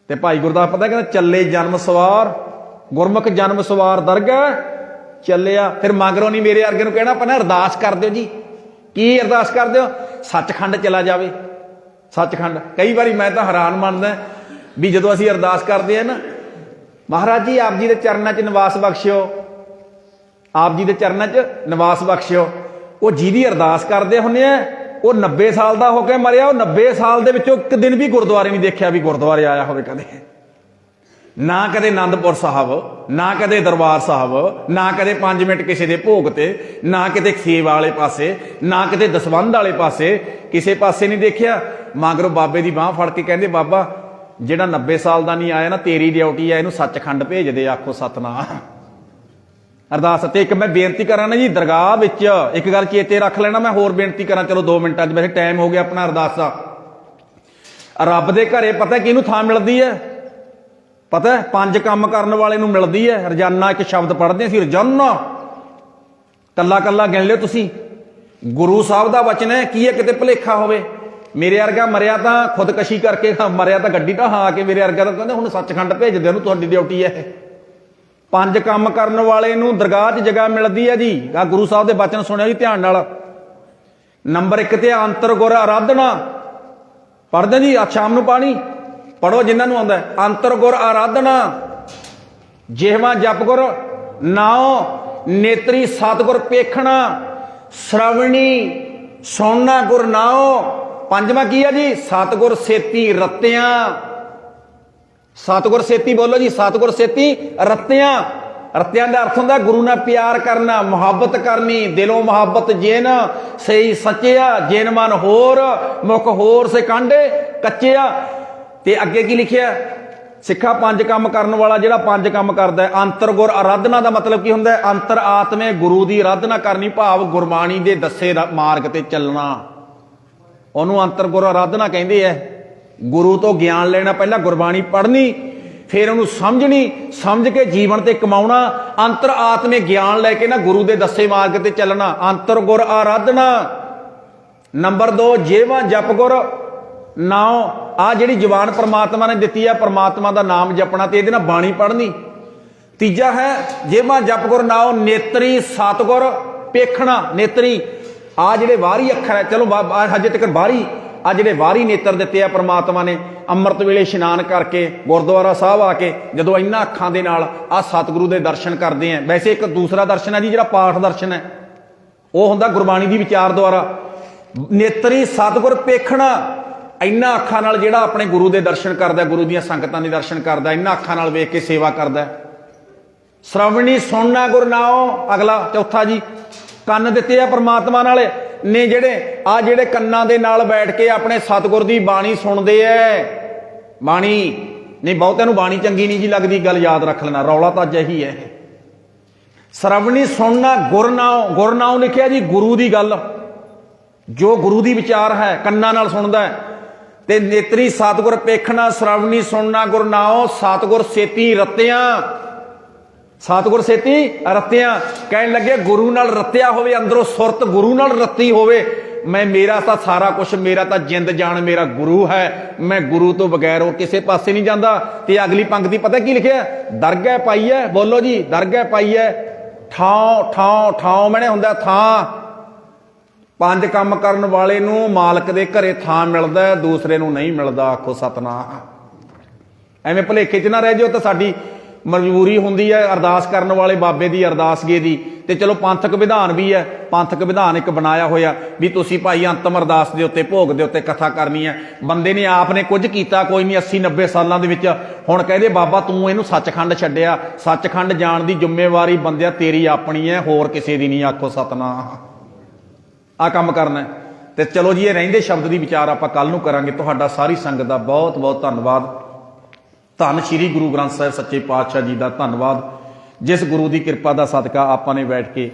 ਤੇ ਭਾਈ ਗੁਰਦਾਸ ਪਤਾ ਕਹਿੰਦਾ ਚੱਲੇ ਜਨਮ ਸਵਾਰ, ਗੁਰਮੁਖ ਜਨਮ ਸਵਾਰ ਦਰਗਾਹ ਚੱਲਿਆ। ਫਿਰ ਮਗਰੋਂ ਨਹੀਂ ਮੇਰੇ ਵਰਗੇ ਨੂੰ ਕਹਿਣਾ ਪੈਣਾ ਅਰਦਾਸ ਕਰ ਦਿਓ ਜੀ। ਕੀ ਅਰਦਾਸ ਕਰ ਦਿਓ? ਸੱਚਖੰਡ ਚਲਾ ਜਾਵੇ। ਸੱਚਖੰਡ ਕਈ ਵਾਰੀ ਮੈਂ ਤਾਂ ਹੈਰਾਨ ਮੰਨਦਾ ਵੀ ਜਦੋਂ ਅਸੀਂ ਅਰਦਾਸ ਕਰਦੇ ਆ ਨਾ, ਮਹਾਰਾਜ ਜੀ ਆਪ ਜੀ ਦੇ ਚਰਨਾਂ 'ਚ ਨਿਵਾਸ ਬਖਸ਼ਿਓ, ਆਪ ਜੀ ਦੇ ਚਰਨਾਂ 'ਚ ਨਿਵਾਸ ਬਖਸ਼ਿਓ। ਉਹ ਜਿਹਦੀ ਅਰਦਾਸ ਕਰਦੇ ਹੁੰਦੇ ਆ ਉਹ 90 ਸਾਲ ਦਾ ਹੋ ਕੇ ਮਰਿਆ, ਉਹ 90 ਸਾਲ ਦੇ ਵਿੱਚੋਂ ਇੱਕ ਦਿਨ ਵੀ ਗੁਰਦੁਆਰੇ ਨਹੀਂ ਦੇਖਿਆ ਵੀ ਗੁਰਦੁਆਰੇ ਆਇਆ ਹੋਵੇ ਕਦੇ। ਨਾ ਕਦੇ ਆਨੰਦਪੁਰ ਸਾਹਿਬ, ਨਾ ਕਦੇ ਦਰਬਾਰ ਸਾਹਿਬ, ਨਾ ਕਦੇ 5 ਮਿੰਟ ਕਿਸੇ ਦੇ ਭੋਗ ਤੇ, ਨਾ ਕਿਤੇ ਸੇਵਾ ਵਾਲੇ ਪਾਸੇ, ਨਾ ਕਿਤੇ ਦਸਵੰਧ ਵਾਲੇ ਪਾਸੇ, ਕਿਸੇ ਪਾਸੇ ਨਹੀਂ ਦੇਖਿਆ। ਮਗਰੋਂ ਬਾਬੇ ਦੀ ਬਾਂਹ ਫੜ ਕੇ ਕਹਿੰਦੇ ਬਾਬਾ ਜਿਹੜਾ 90 ਸਾਲ ਦਾ ਨਹੀਂ ਆਇਆ ਨਾ, ਤੇਰੀ ਡਿਊਟੀ ਆ, ਇਹਨੂੰ ਸੱਚਖੰਡ ਭੇਜ ਦੇ, ਆਖੋ ਸਤਨਾਮ। ਅਰਦਾਸ। ਤੇ ਇੱਕ ਮੈਂ ਬੇਨਤੀ ਕਰਾਂ ਨਾ ਜੀ, ਦਰਗਾਹ ਵਿੱਚ ਇੱਕ ਗੱਲ ਚੇਤੇ ਰੱਖ ਲੈਣਾ, ਮੈਂ ਹੋਰ ਬੇਨਤੀ ਕਰਾਂ, ਚਲੋ 2 ਮਿੰਟਾਂ 'ਚ, ਵੈਸੇ ਟਾਈਮ ਹੋ ਗਿਆ ਆਪਣਾ ਅਰਦਾਸ ਦਾ। ਰੱਬ ਦੇ ਘਰੇ ਪਤਾ ਕਿਹਨੂੰ ਥਾਂ ਮਿਲਦੀ ਹੈ? ਪਤਾ 5 ਕੰਮ ਕਰਨ ਵਾਲੇ ਨੂੰ ਮਿਲਦੀ ਹੈ। ਰੋਜ਼ਾਨਾ ਇੱਕ ਸ਼ਬਦ ਪੜ੍ਹਦੇ ਅਸੀਂ, ਰੋਜ਼ਾਨਾ ਕੱਲਾ ਕੱਲਾ ਗਿਣ ਲਿਓ ਤੁਸੀਂ। ਗੁਰੂ ਸਾਹਿਬ ਦਾ ਵਚਨ ਹੈ। ਕੀ ਹੈ ਕਿਤੇ ਭੁਲੇਖਾ ਹੋਵੇ? ਮੇਰੇ ਵਰਗਾ ਮਰਿਆ ਤਾਂ ਖੁਦਕਸ਼ੀ ਕਰਕੇ ਮਰਿਆ, ਤਾਂ ਗੱਡੀ ਢਾਹਾਂ ਆ ਕੇ, ਮੇਰੇ ਵਰਗਾ ਤਾਂ ਕਹਿੰਦੇ ਹੁਣ ਸੱਚਖੰਡ ਭੇਜ ਦੇ ਉਹਨੂੰ, ਤੁਹਾਡੀ ਡਿਊਟੀ ਹੈ। 5 ਕੰਮ ਕਰਨ ਵਾਲੇ ਨੂੰ ਦਰਗਾਹ 'ਚ ਜਗ੍ਹਾ ਮਿਲਦੀ ਹੈ ਜੀ। ਆ ਗੁਰੂ ਸਾਹਿਬ ਦੇ ਬਚਨ ਸੁਣਿਓ ਜੀ ਧਿਆਨ ਨਾਲ। ਨੰਬਰ 1 ਤੇ ਅੰਤਰ ਗੁਰ ਆਰਾਧਨਾ ਪੜ੍ਹਦੇ ਜੀ, ਅੱਜ ਸ਼ਾਮ ਨੂੰ ਪਾਣੀ ਪੜੋ ਜਿਨ੍ਹਾਂ ਨੂੰ ਆਉਂਦਾ। ਅੰਤਰ ਗੁਰ ਆਰਾਧਨਾ, ਜਿਹਵਾ ਜਪ ਗੁਰ ਨਾਉ, ਨੇਤਰੀ ਸਤਿਗੁਰ ਪੇਖਣਾ, ਸ਼ਰਵਣੀ ਸੁਣਨਾ ਗੁਰ ਨਾਉ। 5ਵਾਂ ਕੀ ਆ ਜੀ? ਸਤਿਗੁਰ ਸੇਤੀ ਰਤਿਆਂ। ਸਤਿਗੁਰ ਸੇਤੀ ਬੋਲੋ ਜੀ, ਸਤਿਗੁਰ ਸੇਤੀ ਰਤਿਆਂ। ਰਤਿਆਂ ਦਾ ਅਰਥ ਹੁੰਦਾ ਗੁਰੂ ਨਾਲ ਪਿਆਰ ਕਰਨਾ, ਮੁਹੱਬਤ ਕਰਨੀ, ਦਿਲੋਂ ਮੁਹੱਬਤ ਜਿਨ ਸਹੀ ਸੱਚਿਆ, ਜਿਨ ਮਨ ਹੋਰ ਮੁਖ ਹੋਰ ਸੇ ਕਾਂਡੇ ਕੱਚਿਆ। ਤੇ ਅੱਗੇ ਕੀ ਲਿਖਿਆ? ਸਿੱਖਾ 5 ਕੰਮ ਕਰਨ ਵਾਲਾ ਜਿਹੜਾ 5 ਕੰਮ ਕਰਦਾ ਹੈ। ਅੰਤਰ ਗੁਰ ਆਰਾਧਨਾ ਦਾ ਮਤਲਬ ਕੀ ਹੁੰਦਾ ਹੈ? ਅੰਤਰ ਆਤਮੇ ਗੁਰੂ ਦੀ ਆਰਾਧਨਾ ਕਰਨੀ, ਭਾਵ ਗੁਰਬਾਣੀ ਦੇ ਦੱਸੇ ਮਾਰਗ ਤੇ ਚੱਲਣਾ, ਉਹਨੂੰ ਅੰਤਰ ਗੁਰ ਆਰਾਧਨਾ ਕਹਿੰਦੇ ਐ। ਗੁਰੂ ਤੋਂ ਗਿਆਨ ਲੈਣਾ, ਪਹਿਲਾਂ ਗੁਰਬਾਣੀ ਪੜ੍ਹਨੀ, ਫਿਰ ਉਹਨੂੰ ਸਮਝਣੀ, ਸਮਝ ਕੇ ਜੀਵਨ ਤੇ ਕਮਾਉਣਾ। ਅੰਤਰ ਆਤਮੇ ਗਿਆਨ ਲੈ ਕੇ ਨਾ ਗੁਰੂ ਦੇ ਦੱਸੇ ਮਾਰਗ ਤੇ ਚੱਲਣਾ, ਅੰਤਰ ਗੁਰ ਆਰਾਧਨਾ। ਨੰਬਰ 2 ਜੇਵਾ ਜਪ ਗੁਰ ਨਾਉ। ਆ ਜਿਹੜੀ ਜ਼ੁਬਾਨ ਪ੍ਰਮਾਤਮਾ ਨੇ ਦਿੱਤੀ ਆ, ਪ੍ਰਮਾਤਮਾ ਦਾ ਨਾਮ ਜਪਣਾ ਤੇ ਇਹਦੇ ਨਾਲ ਬਾਣੀ ਪੜ੍ਹਨੀ। ਤੀਜਾ ਹੈ ਜੇਵਾ ਜਪ ਗੁਰ ਨਾਉ, ਨੇਤਰੀ ਸਤਿਗੁਰ ਪੇਖਣਾ। ਨੇਤਰੀ ਆ ਜਿਹੜੇ ਬਾਹਰੀ ਅੱਖਰ ਹੈ, ਚਲੋ ਹਜੇ ਤੱਕ ਬਾਹਰੀ, ਆ ਜਿਹੜੇ ਬਾਹਰੀ ਨੇਤਰ ਦਿੱਤੇ ਆ ਪ੍ਰਮਾਤਮਾ ਨੇ, ਅੰਮ੍ਰਿਤ ਵੇਲੇ ਇਸ਼ਨਾਨ ਕਰਕੇ ਗੁਰਦੁਆਰਾ ਸਾਹਿਬ ਆ ਕੇ ਜਦੋਂ ਇਹਨਾਂ ਅੱਖਾਂ ਦੇ ਨਾਲ ਆ ਸਤਿਗੁਰੂ ਦੇ ਦਰਸ਼ਨ ਕਰਦੇ ਆ। ਵੈਸੇ ਇੱਕ ਦੂਸਰਾ ਦਰਸ਼ਨ ਹੈ ਜੀ ਜਿਹੜਾ ਪਾਠ ਦਰਸ਼ਨ ਹੈ, ਉਹ ਹੁੰਦਾ ਗੁਰਬਾਣੀ ਦੀ ਵਿਚਾਰ ਦੁਆਰਾ। ਨੇਤਰੀ ਸਤਿਗੁਰ ਪੇਖਣਾ, ਇਹਨਾਂ ਅੱਖਾਂ ਨਾਲ ਜਿਹੜਾ ਆਪਣੇ ਗੁਰੂ ਦੇ ਦਰਸ਼ਨ ਕਰਦਾ, ਗੁਰੂ ਦੀਆਂ ਸੰਗਤਾਂ ਦੇ ਦਰਸ਼ਨ ਕਰਦਾ, ਇਹਨਾਂ ਅੱਖਾਂ ਨਾਲ ਵੇਖ ਕੇ ਸੇਵਾ ਕਰਦਾ। ਸ਼ਰਵਣੀ ਸੁਣਨਾ ਗੁਰ ਨਾਉ। ਅਗਲਾ ਚੌਥਾ ਜੀ, ਕੰਨ ਦਿੱਤੇ ਆ ਪ੍ਰਮਾਤਮਾ ਨਾਲ ਨੇ, ਜਿਹੜੇ ਕੰਨਾਂ ਦੇ ਨਾਲ ਬੈਠ ਕੇ ਆਪਣੇ ਸਤਿਗੁਰ ਦੀ ਬਾਣੀ ਸੁਣਦੇ ਐ। ਬਾਣੀ ਨਹੀਂ, ਬਹੁਤਿਆਂ ਨੂੰ ਬਾਣੀ ਚੰਗੀ ਨਹੀਂ ਜੀ ਲੱਗਦੀ, ਗੱਲ ਯਾਦ ਰੱਖ ਲੈਣਾ, ਰੌਲਾ ਤਾਂ ਅੱਜ ਇਹੀ ਹੈ। ਸ਼ਰਵਣੀ ਸੁਣਨਾ ਗੁਰ ਨਾਉ। ਗੁਰ ਨਾਉ ਲਿਖਿਆ ਜੀ ਗੁਰੂ ਦੀ ਗੱਲ, ਜੋ ਗੁਰੂ ਦੀ ਵਿਚਾਰ ਹੈ ਕੰਨਾਂ ਨਾਲ ਸੁਣਦਾ ਹੈ। ਤੇ ਨੇਤਰੀ ਸਤਿਗੁਰ ਪੇਖਣਾ, ਸ਼ਰਵਣੀ ਸੁਣਨਾ ਗੁਰ ਨਾਉ, ਸਤਿਗੁਰ ਸੇਤੀ ਰਤਿਆਂ। ਸਤਿਗੁਰ ਸੇਤੀ ਰਤਿਆਂ ਕਹਿਣ ਲੱਗੇ ਗੁਰੂ ਨਾਲ ਰਤਿਆ ਹੋਵੇ, ਅੰਦਰੋਂ ਸੁਰਤ ਗੁਰੂ ਨਾਲ ਰੱਤੀ ਹੋਵੇ। ਮੇਰਾ ਤਾਂ ਸਾਰਾ ਕੁਝ, ਮੇਰਾ ਤਾਂ ਜਿੰਦ ਜਾਨ ਮੇਰਾ ਗੁਰੂ ਹੈ, ਮੈਂ ਗੁਰੂ ਤੋਂ ਬਗੈਰ ਹੋਰ ਕਿਸੇ ਪਾਸੇ ਨਹੀਂ ਜਾਂਦਾ। ਤੇ ਅਗਲੀ ਪੰਕਤੀ ਪਤਾ ਕੀ ਲਿਖਿਆ? ਦਰਗਾਹ ਪਾਈ ਹੈ, ਬੋਲੋ ਜੀ, ਦਰਗਾਹ ਪਾਈ ਹੈ। ਠਾਉ ਠਾਉ ਠਾਉ ਮੈਨੇ ਹੁੰਦਾ ਥਾਂ। 5 ਕੰਮ ਕਰਨ ਵਾਲੇ ਨੂੰ ਮਾਲਕ ਦੇ ਘਰੇ ਥਾਂ ਮਿਲਦਾ, ਦੂਸਰੇ ਨੂੰ ਨਹੀਂ ਮਿਲਦਾ, ਆਖੋ ਸਤਨਾਮ। ਐਵੇਂ ਭੁਲੇਖੇ 'ਚ ਨਾ ਰਹਿ ਜਾਓ। ਤਾਂ ਸਾਡੀ ਮਜਬੂਰੀ ਹੁੰਦੀ ਹੈ ਅਰਦਾਸ ਕਰਨ ਵਾਲੇ ਬਾਬੇ ਦੀ, ਅਰਦਾਸਗੇ ਦੀ। ਤੇ ਚਲੋ ਪੰਥਕ ਵਿਧਾਨ ਵੀ ਹੈ, ਪੰਥਕ ਵਿਧਾਨ ਇੱਕ ਬਣਾਇਆ ਹੋਇਆ ਵੀ ਤੁਸੀਂ ਭਾਈ ਅੰਤਮ ਅਰਦਾਸ ਦੇ ਉੱਤੇ, ਭੋਗ ਦੇ ਉੱਤੇ ਕਥਾ ਕਰਨੀ ਹੈ। ਬੰਦੇ ਨੇ ਆਪ ਨੇ ਕੁਝ ਕੀਤਾ ਕੋਈ ਨਹੀਂ 80-90 ਸਾਲਾਂ ਦੇ ਵਿੱਚ, ਹੁਣ ਕਹਿੰਦੇ ਬਾਬਾ ਤੂੰ ਇਹਨੂੰ ਸੱਚਖੰਡ ਛੱਡਿਆ। ਸੱਚਖੰਡ ਜਾਣ ਦੀ ਜ਼ਿੰਮੇਵਾਰੀ ਬੰਦਿਆ ਤੇਰੀ ਆਪਣੀ ਹੈ, ਹੋਰ ਕਿਸੇ ਦੀ ਨਹੀਂ, ਆਖੋ ਸਤਨਾਮ। ਆ ਕੰਮ ਕਰਨਾ। ਤੇ ਚਲੋ ਜੀ, ਇਹ ਰਹਿੰਦੇ ਸ਼ਬਦ ਦੀ ਵਿਚਾਰ ਆਪਾਂ ਕੱਲ ਨੂੰ ਕਰਾਂਗੇ। ਤੁਹਾਡਾ ਸਾਰੀ ਸੰਗਤ ਦਾ ਬਹੁਤ ਬਹੁਤ ਧੰਨਵਾਦ। ਧੰਨ ਸ਼੍ਰੀ ਗੁਰੂ ਗ੍ਰੰਥ ਸਾਹਿਬ ਸੱਚੇ ਪਾਤਸ਼ਾਹ ਜੀ ਦਾ ਧੰਨਵਾਦ, ਜਿਸ ਗੁਰੂ ਦੀ ਕਿਰਪਾ ਦਾ ਸਦਕਾ ਆਪਾਂ ਨੇ ਬੈਠ ਕੇ